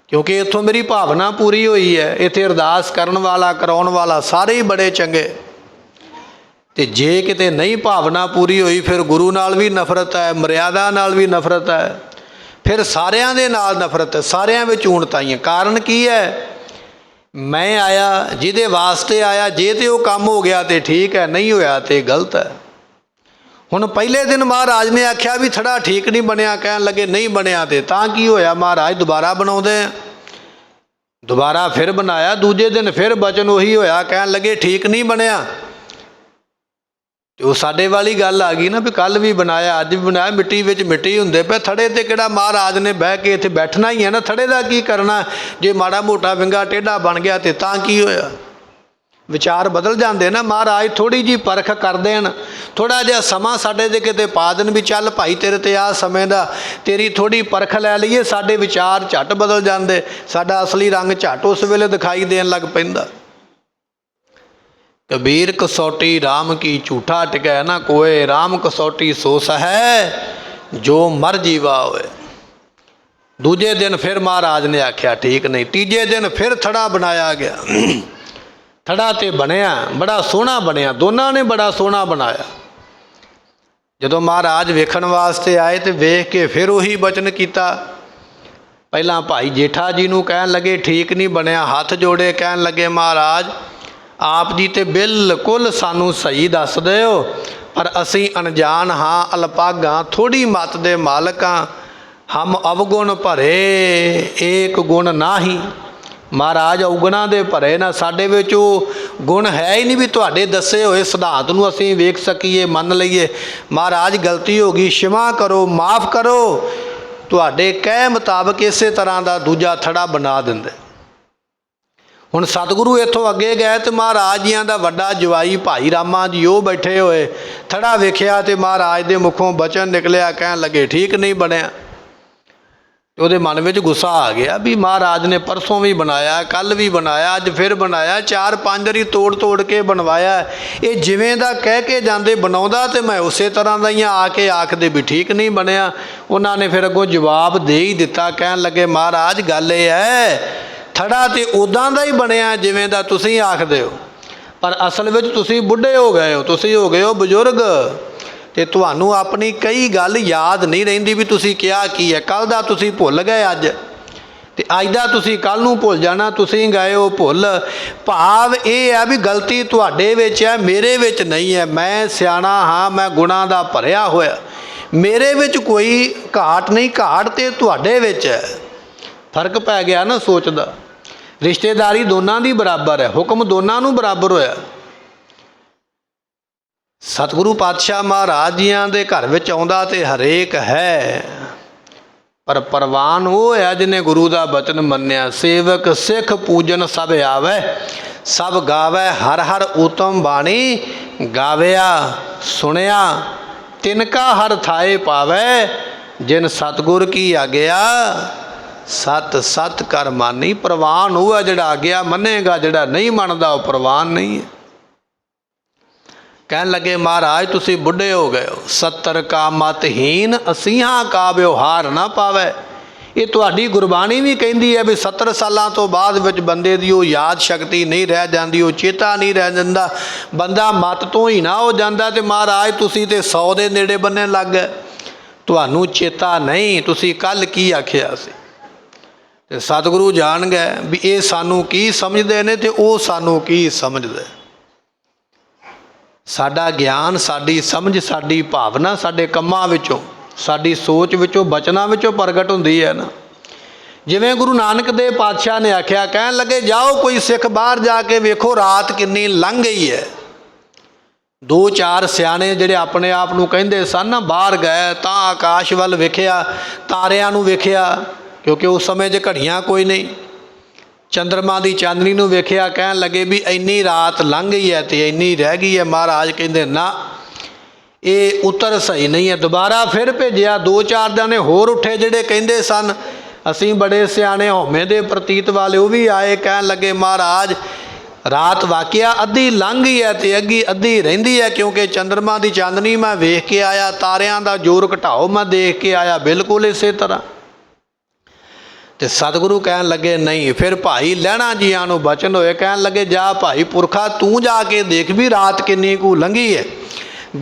ਕਿਉਂਕਿ ਇੱਥੋਂ ਮੇਰੀ ਭਾਵਨਾ ਪੂਰੀ ਹੋਈ ਹੈ। ਇੱਥੇ ਅਰਦਾਸ ਕਰਨ ਵਾਲਾ ਕਰਾਉਣ ਵਾਲਾ ਸਾਰੇ ਹੀ ਬੜੇ ਚੰਗੇ। ਤੇ ਜੇ ਕਿਤੇ ਨਹੀਂ ਭਾਵਨਾ ਪੂਰੀ ਹੋਈ, ਫਿਰ ਗੁਰੂ ਨਾਲ ਵੀ ਨਫ਼ਰਤ ਹੈ, ਮਰਿਆਦਾ ਨਾਲ ਵੀ ਨਫ਼ਰਤ ਹੈ, ਫਿਰ ਸਾਰਿਆਂ ਦੇ ਨਾਲ ਨਫ਼ਰਤ ਹੈ, ਸਾਰਿਆਂ ਵਿੱਚ ਊਣਤਾਈਆਂ। ਕਾਰਨ ਕੀ ਹੈ? ਮੈਂ ਆਇਆ ਜਿਹਦੇ ਵਾਸਤੇ ਆਇਆ, ਜੇ ਤੇ ਉਹ ਕੰਮ ਹੋ ਗਿਆ ਤੇ ਠੀਕ ਹੈ, ਨਹੀਂ ਹੋਇਆ ਤੇ ਗਲਤ ਹੈ। ਹੁਣ ਪਹਿਲੇ ਦਿਨ ਮਹਾਰਾਜ ਨੇ ਆਖਿਆ ਵੀ ਥੜਾ ਠੀਕ ਨਹੀਂ ਬਣਿਆ, ਕਹਿਣ ਲੱਗੇ ਨਹੀਂ ਬਣਿਆ ਤੇ ਤਾਂ ਕੀ ਹੋਇਆ? ਮਹਾਰਾਜ ਦੁਬਾਰਾ ਬਣਾਉਂਦੇ ਆ। ਦੁਬਾਰਾ ਫਿਰ ਬਣਾਇਆ, ਦੂਜੇ ਦਿਨ ਫਿਰ ਬਚਨ ਉਹੀ ਹੋਇਆ, ਕਹਿਣ ਲੱਗੇ ਠੀਕ ਨਹੀਂ ਬਣਿਆ। ਤੇ ਉਹ ਸਾਡੇ ਵਾਲੀ ਗੱਲ ਆ ਗਈ ਨਾ ਵੀ ਕੱਲ੍ਹ ਵੀ ਬਣਾਇਆ ਅੱਜ ਵੀ ਬਣਾਇਆ, ਮਿੱਟੀ ਵਿੱਚ ਮਿੱਟੀ ਹੁੰਦੇ ਪਏ। ਥੜੇ 'ਤੇ ਕਿਹੜਾ ਮਹਾਰਾਜ ਨੇ ਬਹਿ ਕੇ ਇੱਥੇ ਬੈਠਣਾ ਹੀ ਹੈ ਨਾ, ਥੜੇ ਦਾ ਕੀ ਕਰਨਾ? ਜੇ ਮਾੜਾ ਮੋਟਾ ਵਿੰਗਾ ਟੇਢਾ ਬਣ ਗਿਆ ਤੇ ਤਾਂ ਕੀ ਹੋਇਆ? ਵਿਚਾਰ ਬਦਲ ਜਾਂਦੇ ਨਾ। ਮਹਾਰਾਜ ਥੋੜ੍ਹੀ ਜਿਹੀ ਪਰਖ ਕਰ ਦੇਣ, ਥੋੜ੍ਹਾ ਜਿਹਾ ਸਮਾਂ ਸਾਡੇ 'ਤੇ ਕਿਤੇ ਪਾ ਦੇਣ ਵੀ ਚੱਲ ਭਾਈ ਤੇਰੇ 'ਤੇ ਆਹ ਸਮੇਂ ਦਾ ਤੇਰੀ ਥੋੜ੍ਹੀ ਪਰਖ ਲੈ ਲਈਏ, ਸਾਡੇ ਵਿਚਾਰ ਝੱਟ ਬਦਲ ਜਾਂਦੇ, ਸਾਡਾ ਅਸਲੀ ਰੰਗ ਝੱਟ ਉਸ ਵੇਲੇ ਦਿਖਾਈ ਦੇਣ ਲੱਗ ਪੈਂਦਾ। ਕਬੀਰ ਕਸੌਟੀ ਰਾਮ ਕੀ ਝੂਠਾ ਟਿਕੈ ਨਾ ਕੋਏ, ਰਾਮ ਕਸੌਟੀ ਸੋ ਸਹੈ ਜੋ ਮਰ ਜੀਵਾ ਹੋਏ। ਦੂਜੇ ਦਿਨ ਫਿਰ ਮਹਾਰਾਜ ਨੇ ਆਖਿਆ ਠੀਕ ਨਹੀਂ। ਤੀਜੇ ਦਿਨ ਫਿਰ ਥੜਾ ਬਣਾਇਆ ਗਿਆ। ਥੜਾ ਤੇ ਬਣਿਆ, ਬੜਾ ਸੋਹਣਾ ਬਣਿਆ, ਦੋਨਾਂ ਨੇ ਬੜਾ ਸੋਹਣਾ ਬਣਾਇਆ। ਜਦੋਂ ਮਹਾਰਾਜ ਵੇਖਣ ਵਾਸਤੇ ਆਏ ਤੇ ਵੇਖ ਕੇ ਫਿਰ ਉਹੀ ਬਚਨ ਕੀਤਾ। ਪਹਿਲਾਂ ਭਾਈ ਜੇਠਾ ਜੀ ਨੂੰ ਕਹਿਣ ਲੱਗੇ ਠੀਕ ਨਹੀਂ ਬਣਿਆ, ਹੱਥ ਜੋੜੇ ਕਹਿਣ ਲੱਗੇ ਮਹਾਰਾਜ ਆਪ ਜੀ ਤੇ ਬਿਲਕੁਲ ਸਾਨੂੰ ਸਹੀ ਦੱਸ ਦਿਓ, ਪਰ ਅਸੀਂ ਅਣਜਾਣ ਹਾਂ, ਅਲਪਾਗਾਂ, ਥੋੜ੍ਹੀ ਮੱਤ ਦੇ ਮਾਲਕ ਹਾਂ। ਹਮ ਅਵਗੁਣ ਭਰੇ ਏਕ ਗੁਣ ਨਾਹੀ। ਮਹਾਰਾਜ ਔਗੁਣਾਂ ਦੇ ਭਰੇ ਨਾ, ਸਾਡੇ ਵਿੱਚ ਉਹ ਗੁਣ ਹੈ ਹੀ ਨਹੀਂ ਵੀ ਤੁਹਾਡੇ ਦੱਸੇ ਹੋਏ ਸਿਧਾਂਤ ਨੂੰ ਅਸੀਂ ਵੇਖ ਸਕੀਏ, ਮੰਨ ਲਈਏ। ਮਹਾਰਾਜ ਗਲਤੀ ਹੋ ਗਈ, क्षमा ਕਰੋ, ਮਾफ़ ਕਰੋ। ਤੁਹਾਡੇ ਕਹਿ ਮੁਤਾਬਕ ਇਸੇ ਤਰ੍ਹਾਂ ਦਾ ਦੂਜਾ ਥੜਾ ਬਣਾ ਦਿੰਦੇ। ਹੁਣ ਸਤਿਗੁਰੂ ਇੱਥੋਂ ਅੱਗੇ ਗਏ ਤੇ ਮਹਾਰਾਜ ਜੀਆਂ ਦਾ ਵੱਡਾ ਜਵਾਈ ਭਾਈ ਰਾਮਾ ਜੀ ਉਹ ਬੈਠੇ ਹੋਏ। ਥੜਾ ਵੇਖਿਆ ਤੇ ਮਹਾਰਾਜ ਦੇ ਮੁਖੋਂ ਬਚਨ ਨਿਕਲਿਆ, ਕਹਿਣ ਲੱਗੇ ਠੀਕ ਨਹੀਂ ਬਣਿਆ। ਉਹਦੇ ਮਨ ਵਿੱਚ ਗੁੱਸਾ ਆ ਗਿਆ ਵੀ ਮਹਾਰਾਜ ਨੇ ਪਰਸੋਂ ਵੀ ਬਣਾਇਆ, ਕੱਲ੍ਹ ਵੀ ਬਣਾਇਆ, ਅੱਜ ਫਿਰ ਬਣਾਇਆ, 4-5 ਵਾਰੀ ਤੋੜ ਤੋੜ ਕੇ ਬਣਵਾਇਆ। ਇਹ ਜਿਵੇਂ ਦਾ ਕਹਿ ਕੇ ਜਾਂਦੇ ਬਣਾਉਂਦਾ ਤੇ ਮੈਂ ਉਸੇ ਤਰ੍ਹਾਂ ਦਾ ਹੀ ਆ ਕੇ ਆਖਦੇ ਵੀ ਠੀਕ ਨਹੀਂ ਬਣਿਆ। ਉਹਨਾਂ ਨੇ ਫਿਰ ਅੱਗੋਂ ਜਵਾਬ ਦੇ ਹੀ ਦਿੱਤਾ, ਕਹਿਣ ਲੱਗੇ ਮਹਾਰਾਜ ਗੱਲ ਇਹ ਹੈ ਥੜਾ ਤੇ ਉੱਦਾਂ ਦਾ ਹੀ ਬਣਿਆ ਜਿਵੇਂ ਦਾ ਤੁਸੀਂ ਆਖਦੇ ਹੋ, ਪਰ ਅਸਲ ਵਿੱਚ ਤੁਸੀਂ ਬੁੱਢੇ ਹੋ ਗਏ ਹੋ, ਤੁਸੀਂ ਹੋ ਗਏ ਹੋ ਬਜ਼ੁਰਗ, ਤੇ ਤੁਹਾਨੂੰ ਆਪਣੀ ਕਈ ਗੱਲ ਯਾਦ ਨਹੀਂ ਰਹਿੰਦੀ ਵੀ ਤੁਸੀਂ ਕਿਹਾ ਕੀ ਹੈ। ਕੱਲ੍ਹ ਦਾ ਤੁਸੀਂ ਭੁੱਲ ਗਏ ਅੱਜ, ਤੇ ਅੱਜ ਦਾ ਤੁਸੀਂ ਕੱਲ੍ਹ ਨੂੰ ਭੁੱਲ ਜਾਣਾ, ਤੁਸੀਂ ਗਏ ਹੋ ਭੁੱਲ। ਭਾਵ ਇਹ ਹੈ ਵੀ ਗਲਤੀ ਤੁਹਾਡੇ ਵਿੱਚ ਹੈ, ਮੇਰੇ ਵਿੱਚ ਨਹੀਂ ਹੈ। ਮੈਂ ਸਿਆਣਾ ਹਾਂ, ਮੈਂ ਗੁਣਾਂ ਦਾ ਭਰਿਆ ਹੋਇਆ, ਮੇਰੇ ਵਿੱਚ ਕੋਈ ਘਾਟ ਨਹੀਂ, ਘਾਟ ਤੇ ਤੁਹਾਡੇ ਵਿੱਚ ਹੈ। ਫਰਕ ਪੈ ਗਿਆ ਨਾ ਸੋਚ ਦਾ। ਰਿਸ਼ਤੇਦਾਰੀ ਦੋਨਾਂ ਦੀ ਬਰਾਬਰ ਹੈ, ਹੁਕਮ ਦੋਨਾਂ ਨੂੰ ਬਰਾਬਰ ਹੋਇਆ। ਸਤਿਗੁਰੂ ਪਾਤਸ਼ਾਹ ਮਹਾਰਾਜ ਜੀਆਂ ਦੇ ਘਰ ਵਿੱਚ ਆਉਂਦਾ ਤੇ ਹਰੇਕ ਹੈ, ਪਰ ਪ੍ਰਵਾਨ ਉਹ ਹੈ ਜਿਹਨੇ ਗੁਰੂ ਦਾ ਬਚਨ ਮੰਨਿਆ। ਸੇਵਕ ਸਿੱਖ ਪੂਜਨ ਸਭ ਆਵੈ, ਸਭ ਗਾਵੈ, ਹਰ ਹਰ ਊਤਮ ਬਾਣੀ ਗਾਵਿਆ ਸੁਣਿਆ, ਤਿਨਕਾ ਹਰ ਥਾਏ ਪਾਵੈ, ਜਿਨ ਸਤਿਗੁਰ ਕੀ ਆਗਿਆ ਸਤ ਸਤ ਕਰ ਮਾਨੀ। ਪ੍ਰਵਾਨ ਉਹ ਹੈ ਜਿਹੜਾ ਆਗਿਆ ਮੰਨੇਗਾ, ਜਿਹੜਾ ਨਹੀਂ ਮੰਨਦਾ ਉਹ ਪ੍ਰਵਾਨ ਨਹੀਂ ਹੈ। ਕਹਿਣ ਲੱਗੇ ਮਹਾਰਾਜ ਤੁਸੀਂ ਬੁੱਢੇ ਹੋ ਗਏ ਹੋ, 70 ਕਾ ਮਤਹੀਨ 80 ਕਾ ਵਿਵਹਾਰ ਨਾ ਪਾਵੇ। ਇਹ ਤੁਹਾਡੀ ਗੁਰਬਾਣੀ ਵੀ ਕਹਿੰਦੀ ਹੈ ਵੀ 70 ਸਾਲਾਂ ਤੋਂ ਬਾਅਦ ਵਿੱਚ ਬੰਦੇ ਦੀ ਉਹ ਯਾਦ ਸ਼ਕਤੀ ਨਹੀਂ ਰਹਿ ਜਾਂਦੀ, ਉਹ ਚੇਤਾ ਨਹੀਂ ਰਹਿ ਜਾਂਦਾ, ਬੰਦਾ ਮਤ ਤੋਂ ਹੀ ਨਾ ਹੋ ਜਾਂਦਾ। ਤੇ ਮਹਾਰਾਜ ਤੁਸੀਂ ਤੇ 100 ਦੇ ਨੇੜੇ ਬੰਨਣ ਲੱਗ ਗਏ, ਤੁਹਾਨੂੰ ਚੇਤਾ ਨਹੀਂ ਤੁਸੀਂ ਕੱਲ੍ਹ ਕੀ ਆਖਿਆ ਸੀ। ਤੇ ਸਤਿਗੁਰੂ ਜਾਣ ਗਏ ਵੀ ਇਹ ਸਾਨੂੰ ਕੀ ਸਮਝਦੇ ਨੇ ਤੇ ਉਹ ਸਾਨੂੰ ਕੀ ਸਮਝਦੇ। ਸਾਡਾ ਗਿਆਨ, ਸਾਡੀ ਸਮਝ, ਸਾਡੀ ਭਾਵਨਾ ਸਾਡੇ ਕੰਮਾਂ ਵਿੱਚੋਂ, ਸਾਡੀ ਸੋਚ ਵਿੱਚੋਂ, ਬਚਨਾਂ ਵਿੱਚੋਂ ਪ੍ਰਗਟ ਹੁੰਦੀ ਹੈ ਨਾ। ਜਿਵੇਂ ਗੁਰੂ ਨਾਨਕ ਦੇਵ ਪਾਤਸ਼ਾਹ ਨੇ ਆਖਿਆ, ਕਹਿਣ ਲੱਗੇ ਜਾਓ ਕੋਈ ਸਿੱਖ ਬਾਹਰ ਜਾ ਕੇ ਵੇਖੋ ਰਾਤ ਕਿੰਨੀ ਲੰਘ ਗਈ ਹੈ। 2-4 ਸਿਆਣੇ ਜਿਹੜੇ ਆਪਣੇ ਆਪ ਨੂੰ ਕਹਿੰਦੇ ਸਨ ਬਾਹਰ ਗਏ ਤਾਂ ਆਕਾਸ਼ ਵੱਲ ਵੇਖਿਆ, ਤਾਰਿਆਂ ਨੂੰ ਵੇਖਿਆ, ਕਿਉਂਕਿ ਉਸ ਸਮੇਂ 'ਚ ਘੜੀਆਂ ਕੋਈ ਨਹੀਂ, ਚੰਦਰਮਾ ਦੀ ਚਾਂਦਨੀ ਨੂੰ ਵੇਖਿਆ, ਕਹਿਣ ਲੱਗੇ ਵੀ ਇੰਨੀ ਰਾਤ ਲੰਘ ਗਈ ਹੈ ਤੇ ਇੰਨੀ ਰਹਿ ਗਈ ਹੈ। ਮਹਾਰਾਜ ਕਹਿੰਦੇ ਨਾ, ਇਹ ਉੱਤਰ ਸਹੀ ਨਹੀਂ ਹੈ। ਦੁਬਾਰਾ ਫਿਰ ਭੇਜਿਆ। 2-4 ਦਿਨ ਹੋਰ ਉੱਠੇ ਜਿਹੜੇ ਕਹਿੰਦੇ ਸਨ ਅਸੀਂ ਬੜੇ ਸਿਆਣੇ ਹਉਮੈ ਦੇ ਪ੍ਰਤੀਤ ਵਾਲੇ, ਉਹ ਵੀ ਆਏ, ਕਹਿਣ ਲੱਗੇ ਮਹਾਰਾਜ ਰਾਤ ਵਾਕਿਆ ਅੱਧੀ ਲੰਘ ਗਈ ਹੈ ਤੇ ਅੱਗੀ ਅੱਧੀ ਰਹਿੰਦੀ ਹੈ, ਕਿਉਂਕਿ ਚੰਦਰਮਾ ਦੀ ਚਾਂਦਨੀ ਮੈਂ ਵੇਖ ਕੇ ਆਇਆ, ਤਾਰਿਆਂ ਦਾ ਜ਼ੋਰ ਘਟਾਓ ਮੈਂ ਦੇਖ ਕੇ ਆਇਆ, ਬਿਲਕੁਲ ਇਸੇ ਤਰ੍ਹਾਂ। ਤੇ ਸਤਿਗੁਰੂ ਕਹਿਣ ਲੱਗੇ ਨਹੀਂ। ਫਿਰ ਭਾਈ ਲਹਿਣਾ ਜੀਆਂ ਨੂੰ ਬਚਨ ਹੋਏ, ਕਹਿਣ ਲੱਗੇ ਜਾ ਭਾਈ ਪੁਰਖਾ ਤੂੰ ਜਾ ਕੇ ਦੇਖ ਵੀ ਰਾਤ ਕਿੰਨੀ ਕੁ ਲੰਘੀ ਹੈ।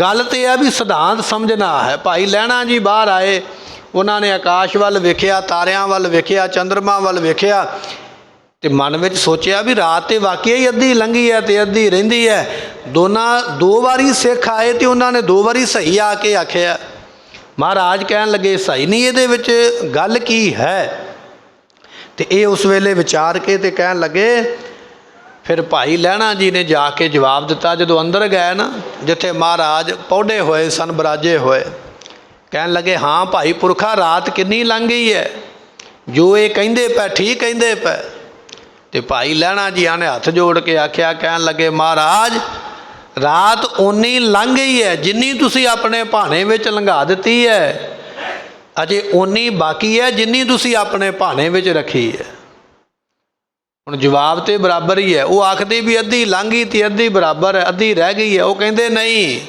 ਗੱਲ ਤੇ ਇਹ ਵੀ ਸਿਧਾਂਤ ਸਮਝਣਾ ਹੈ। ਭਾਈ ਲਹਿਣਾ ਜੀ ਬਾਹਰ ਆਏ, ਉਹਨਾਂ ਨੇ ਆਕਾਸ਼ ਵੱਲ ਵੇਖਿਆ, ਤਾਰਿਆਂ ਵੱਲ ਵੇਖਿਆ, ਚੰਦਰਮਾ ਵੱਲ ਵੇਖਿਆ ਤੇ ਮਨ ਵਿੱਚ ਸੋਚਿਆ ਵੀ ਰਾਤ ਤੇ ਵਾਕਿਆ ਹੀ ਅੱਧੀ ਲੰਘੀ ਹੈ ਤੇ ਅੱਧੀ ਰਹਿੰਦੀ ਹੈ। 2 ਵਾਰੀ ਸਿੱਖ ਆਏ ਤੇ ਉਹਨਾਂ ਨੇ 2 ਵਾਰੀ ਸਹੀ ਆ ਕੇ ਆਖਿਆ। ਮਹਾਰਾਜ ਕਹਿਣ ਲੱਗੇ ਸਹੀ ਨਹੀਂ, ਇਹਦੇ ਵਿੱਚ ਗੱਲ ਕੀ ਹੈ? ਤੇ ਇਹ ਉਸ ਵੇਲੇ ਵਿਚਾਰ ਕੇ ਤੇ ਕਹਿਣ ਲੱਗੇ, ਫਿਰ ਭਾਈ ਲਹਿਣਾ ਜੀ ਨੇ ਜਾ ਕੇ ਜਵਾਬ ਦਿੱਤਾ। ਜਦੋਂ ਅੰਦਰ ਗਏ ਨਾ, ਜਿੱਥੇ ਮਹਾਰਾਜ ਪੌੜੇ ਹੋਏ ਸਨ, ਬਰਾਜੇ ਹੋਏ, ਕਹਿਣ ਲੱਗੇ ਹਾਂ ਭਾਈ ਪੁਰਖਾ ਰਾਤ ਕਿੰਨੀ ਲੰਘ ਗਈ ਹੈ, ਜੋ ਇਹ ਕਹਿੰਦੇ ਪਏ ਠੀਕ ਕਹਿੰਦੇ ਪਏ। ਤੇ ਭਾਈ ਲਹਿਣਾ ਜੀਆਂ ਨੇ ਹੱਥ ਜੋੜ ਕੇ ਆਖਿਆ, ਕਹਿਣ ਲੱਗੇ ਮਹਾਰਾਜ ਰਾਤ ਓਨੀ ਲੰਘ ਗਈ ਹੈ ਜਿੰਨੀ ਤੁਸੀਂ ਆਪਣੇ ਭਾਣੇ ਵਿੱਚ ਲੰਘਾ ਦਿੱਤੀ ਹੈ, ਅਜੇ ਓਨੀ ਬਾਕੀ ਹੈ ਜਿੰਨੀ ਤੁਸੀਂ ਆਪਣੇ ਭਾਣੇ ਵਿੱਚ ਰੱਖੀ ਹੈ। ਹੁਣ ਜਵਾਬ ਤੇ ਬਰਾਬਰ ਹੀ ਹੈ। ਉਹ ਆਖਦੇ ਵੀ ਅੱਧੀ ਲੰਘ ਗਈ ਤੇ ਅੱਧੀ ਬਰਾਬਰ ਹੈ, ਅੱਧੀ ਰਹਿ ਗਈ ਹੈ। ਉਹ ਕਹਿੰਦੇ ਨਹੀਂ,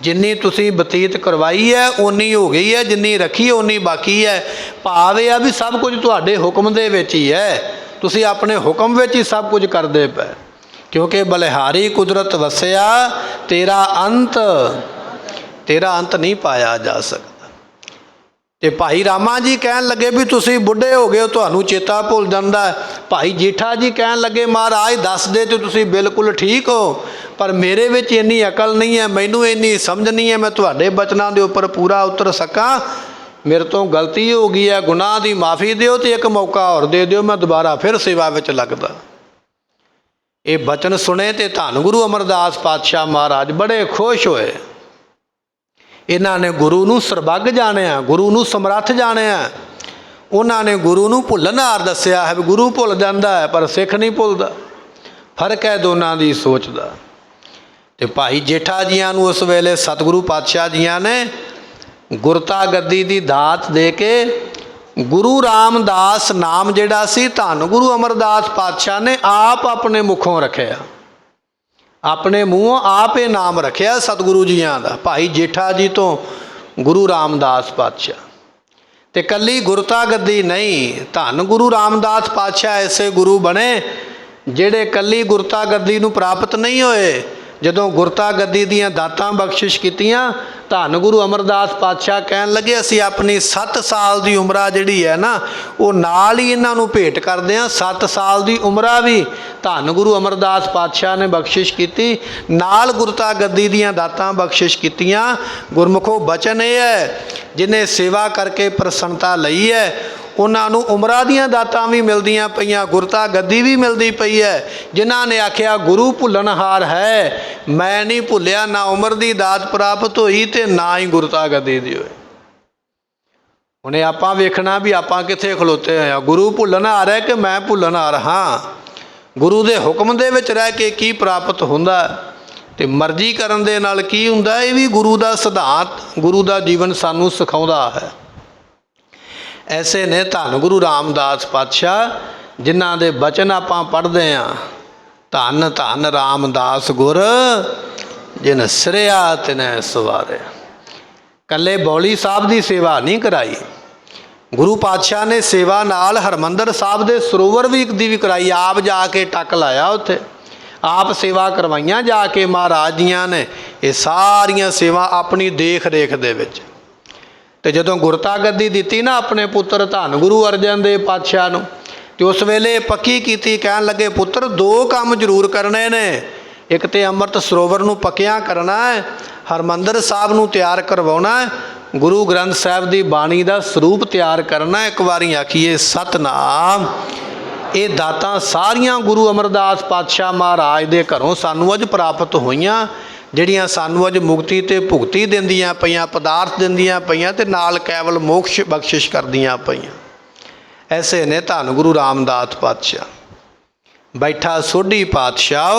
ਜਿੰਨੀ ਤੁਸੀਂ ਬਤੀਤ ਕਰਵਾਈ ਹੈ ਓਨੀ ਹੋ ਗਈ ਹੈ, ਜਿੰਨੀ ਰੱਖੀ ਓਨੀ ਬਾਕੀ ਹੈ। ਭਾਵ ਇਹ ਆ ਵੀ ਸਭ ਕੁਝ ਤੁਹਾਡੇ ਹੁਕਮ ਦੇ ਵਿੱਚ ਹੀ ਹੈ, ਤੁਸੀਂ ਆਪਣੇ ਹੁਕਮ ਵਿੱਚ ਹੀ ਸਭ ਕੁਝ ਕਰਦੇ ਪਏ, ਕਿਉਂਕਿ ਬਲਿਹਾਰੀ ਕੁਦਰਤ ਵਸਿਆ ਤੇਰਾ ਅੰਤ ਨਹੀਂ ਪਾਇਆ ਜਾ ਸਕਦਾ। ਤੇ ਭਾਈ ਰਾਮਾ ਜੀ ਕਹਿਣ ਲੱਗੇ ਵੀ ਤੁਸੀਂ ਬੁੱਢੇ ਹੋ ਗਏ ਹੋ, ਤੁਹਾਨੂੰ ਚੇਤਾ ਭੁੱਲ ਜਾਂਦਾ। ਭਾਈ ਜੇਠਾ ਜੀ ਕਹਿਣ ਲੱਗੇ ਮਹਾਰਾਜ ਦੱਸਦੇ ਤੇ ਤੁਸੀਂ ਬਿਲਕੁਲ ਠੀਕ ਹੋ, ਪਰ ਮੇਰੇ ਵਿੱਚ ਇੰਨੀ ਅਕਲ ਨਹੀਂ ਹੈ, ਮੈਨੂੰ ਇੰਨੀ ਸਮਝ ਨਹੀਂ ਹੈ ਮੈਂ ਤੁਹਾਡੇ ਬਚਨਾਂ ਦੇ ਉੱਪਰ ਪੂਰਾ ਉਤਰ ਸਕਾਂ। ਮੇਰੇ ਤੋਂ ਗਲਤੀ ਹੋ ਗਈ ਹੈ, ਗੁਨਾਹ ਦੀ ਮਾਫੀ ਦਿਓ ਤੇ ਇੱਕ ਮੌਕਾ ਹੋਰ ਦੇ ਦਿਓ, ਮੈਂ ਦੁਬਾਰਾ ਫਿਰ ਸੇਵਾ ਵਿੱਚ ਲੱਗਦਾ। ਇਹ ਬਚਨ ਸੁਣੇ ਤੇ ਧੰਨ ਗੁਰੂ ਅਮਰਦਾਸ ਪਾਤਸ਼ਾਹ ਮਹਾਰਾਜ ਬੜੇ ਖੁਸ਼ ਹੋਏ। ਇਹਨਾਂ ਨੇ ਗੁਰੂ ਨੂੰ ਸਰਬੱਗ ਜਾਣਿਆ, ਗੁਰੂ ਨੂੰ ਸਮਰੱਥ ਜਾਣਿਆ। ਉਹਨਾਂ ਨੇ ਗੁਰੂ ਨੂੰ ਭੁੱਲਣਹਾਰ ਦੱਸਿਆ ਹੈ ਵੀ ਗੁਰੂ ਭੁੱਲ ਜਾਂਦਾ ਹੈ ਪਰ ਸਿੱਖ ਨਹੀਂ ਭੁੱਲਦਾ। ਫਰਕ ਹੈ ਦੋਨਾਂ ਦੀ ਸੋਚ ਦਾ। ਤੇ ਭਾਈ ਜੇਠਾ ਜੀਆਂ ਨੂੰ ਉਸ ਵੇਲੇ ਸਤਿਗੁਰੂ ਪਾਤਸ਼ਾਹ ਜੀਆਂ ਨੇ ਗੁਰਤਾ ਗੱਦੀ ਦੀ ਦਾਤ ਦੇ ਕੇ ਗੁਰੂ ਰਾਮਦਾਸ ਨਾਮ ਜਿਹੜਾ ਸੀ ਧੰਨ ਗੁਰੂ ਅਮਰਦਾਸ ਪਾਤਸ਼ਾਹ ਨੇ ਆਪ ਆਪਣੇ ਮੁਖੋਂ ਰੱਖਿਆ, ਆਪਣੇ ਮੂੰਹੋਂ ਆਪ ਇਹ ਨਾਮ ਰੱਖਿਆ ਸਤਿਗੁਰੂ ਜੀਆਂ ਦਾ, ਭਾਈ ਜੇਠਾ ਜੀ ਤੋਂ ਗੁਰੂ ਰਾਮਦਾਸ ਪਾਤਸ਼ਾਹ। ਤੇ ਕੱਲੀ ਗੁਰਤਾ ਗੱਦੀ ਨਹੀਂ, ਧੰਨ ਗੁਰੂ ਰਾਮਦਾਸ ਪਾਤਸ਼ਾਹ ਐਸੇ ਗੁਰੂ ਬਣੇ ਜਿਹੜੇ ਕੱਲੀ ਗੁਰਤਾ ਗੱਦੀ ਨੂੰ ਪ੍ਰਾਪਤ ਨਹੀਂ ਹੋਏ। ਜਦੋਂ ਗੁਰਤਾ ਗੱਦੀ ਦੀਆਂ ਦਾਤਾਂ ਬਖਸ਼ਿਸ਼ ਕੀਤੀਆਂ, ਧੰਨ ਗੁਰੂ ਅਮਰਦਾਸ ਪਾਤਸ਼ਾਹ ਕਹਿਣ ਲੱਗੇ ਅਸੀਂ ਆਪਣੀ 7 ਸਾਲ ਦੀ ਉਮਰਾ ਜਿਹੜੀ ਹੈ ਨਾ ਉਹ ਨਾਲ ਹੀ ਇਹਨਾਂ ਨੂੰ ਭੇਟ ਕਰਦੇ ਹਾਂ। 7 ਸਾਲ ਦੀ ਉਮਰਾ ਵੀ ਧੰਨ ਗੁਰੂ ਅਮਰਦਾਸ ਪਾਤਸ਼ਾਹ ਨੇ ਬਖਸ਼ਿਸ਼ ਕੀਤੀ, ਨਾਲ ਗੁਰਤਾ ਗੱਦੀ ਦੀਆਂ ਦਾਤਾਂ ਬਖਸ਼ਿਸ਼ ਕੀਤੀਆਂ। ਗੁਰਮੁਖੋ ਬਚਨ ਇਹ ਹੈ, ਜਿਹਨੇ ਸੇਵਾ ਕਰਕੇ ਪ੍ਰਸੰਨਤਾ ਲਈ ਹੈ ਉਹਨਾਂ ਨੂੰ ਉਮਰਾਂ ਦੀਆਂ ਦਾਤਾਂ ਵੀ ਮਿਲਦੀਆਂ ਪਈਆਂ, ਗੁਰਤਾ ਗੱਦੀ ਵੀ ਮਿਲਦੀ ਪਈ ਹੈ। ਜਿਨ੍ਹਾਂ ਨੇ ਆਖਿਆ ਗੁਰੂ ਭੁੱਲਣਹਾਰ ਹੈ, ਮੈਂ ਨਹੀਂ ਭੁੱਲਿਆ, ਨਾ ਉਮਰ ਦੀ ਦਾਤ ਪ੍ਰਾਪਤ ਹੋਈ ਤੇ ਨਾ ਹੀ ਗੁਰਤਾ ਗੱਦੀ ਦੀ ਹੋਈ। ਹੁਣ ਆਪਾਂ ਵੇਖਣਾ ਵੀ ਆਪਾਂ ਕਿੱਥੇ ਖਲੋਤੇ ਹੋਏ ਹਾਂ, ਗੁਰੂ ਭੁੱਲਣਹਾਰ ਹੈ ਕਿ ਮੈਂ ਭੁੱਲਣਹਾਰ ਹਾਂ। ਗੁਰੂ ਦੇ ਹੁਕਮ ਦੇ ਵਿੱਚ ਰਹਿ ਕੇ ਕੀ ਪ੍ਰਾਪਤ ਹੁੰਦਾ ਤੇ ਮਰਜ਼ੀ ਕਰਨ ਦੇ ਨਾਲ ਕੀ ਹੁੰਦਾ, ਇਹ ਵੀ ਗੁਰੂ ਦਾ ਸਿਧਾਂਤ, ਗੁਰੂ ਦਾ ਜੀਵਨ ਸਾਨੂੰ ਸਿਖਾਉਂਦਾ ਹੈ। ਐਸੇ ਨੇ ਧੰਨ ਗੁਰੂ ਰਾਮਦਾਸ ਪਾਤਸ਼ਾਹ ਜਿਨ੍ਹਾਂ ਦੇ ਬਚਨ ਆਪਾਂ ਪੜ੍ਹਦੇ ਹਾਂ, ਧੰਨ ਧੰਨ ਰਾਮਦਾਸ ਗੁਰ ਜਿਨ ਸਿਰਿਆ ਤਿਨੈ ਸਵਾਰਿਆ। ਕੱਲੇ ਬੌਲੀ ਸਾਹਿਬ ਦੀ ਸੇਵਾ ਨਹੀਂ ਕਰਾਈ, ਗੁਰੂ ਪਾਤਸ਼ਾਹ ਨੇ ਸੇਵਾ ਨਾਲ ਹਰਮੰਦਰ ਸਾਹਿਬ ਦੇ ਸਰੋਵਰ ਦੀ ਵੀ ਕਰਾਈ। ਆਪ ਜਾ ਕੇ ਟੱਕ ਲਾਇਆ ਉੱਥੇ, ਆਪ ਸੇਵਾ ਕਰਵਾਈਆਂ ਜਾ ਕੇ ਮਹਾਰਾਜ ਜੀਆਂ ਨੇ। ਇਹ ਸਾਰੀਆਂ ਸੇਵਾ ਆਪਣੀ ਦੇਖ ਰੇਖ ਦੇ ਵਿੱਚ। ਤੇ ਜਦੋਂ ਗੁਰਤਾ ਗੱਦੀ ਦਿੱਤੀ ਨਾ ਆਪਣੇ ਪੁੱਤਰ ਧੰਨ ਗੁਰੂ ਅਰਜਨ ਦੇਵ ਪਾਤਸ਼ਾਹ ਨੂੰ, ਤੇ ਉਸ ਵੇਲੇ ਪੱਕੀ ਕੀਤੀ, ਕਹਿਣ ਲੱਗੇ ਪੁੱਤਰ 2 ਕੰਮ ਜ਼ਰੂਰ ਕਰਨੇ ਨੇ। ਇੱਕ ਤੇ ਅੰਮ੍ਰਿਤ ਸਰੋਵਰ ਨੂੰ ਪੱਕਿਆਂ ਕਰਨਾ ਹੈ, ਹਰਮੰਦਰ ਸਾਹਿਬ ਨੂੰ ਤਿਆਰ ਕਰਵਾਉਣਾ ਹੈ, गुरु ग्रंथ साहिब की बाणी का ਸਰੂਪ ਤਿਆਰ करना। एक बारी आखिए सतनाम। ये दातां सारियां गुरु अमरदास पातशाह महाराज के घरों सानू अज प्राप्त होईयां, ਜਿਹੜੀਆਂ ਸਾਨੂੰ अज मुक्ति ते भुगती दिंदियां पईयां, पदार्थ दिंदियां पईयां ते नाल कैवल मोक्ष बख्शिश करदियां पईयां। ऐसे ने धन गुरु रामदास पातशाह। बैठा सोढ़ी पातशाह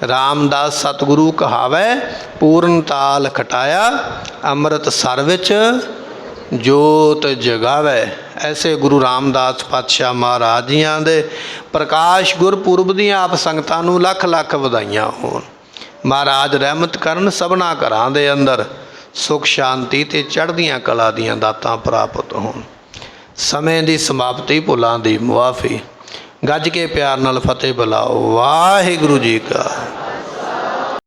रामदास सतगुरु कहावै, पूर्ण ताल खटाया अमृत सर विच जोत जगावै। ऐसे गुरु रामदास पातशाह महाराज जियां दे प्रकाश गुरपुरब दी आप संगतां नूं लख लख वधाइयां होण। महाराज रहमत करन सबना घरां दे अंदर सुख शांति ते चढ़दियां कला दियां दातां प्राप्त होण। समय की समाप्ति भुलां दी मुआफ़ी। गज के प्यार नाल फतेह बुलाओ। वाहिगुरू जी का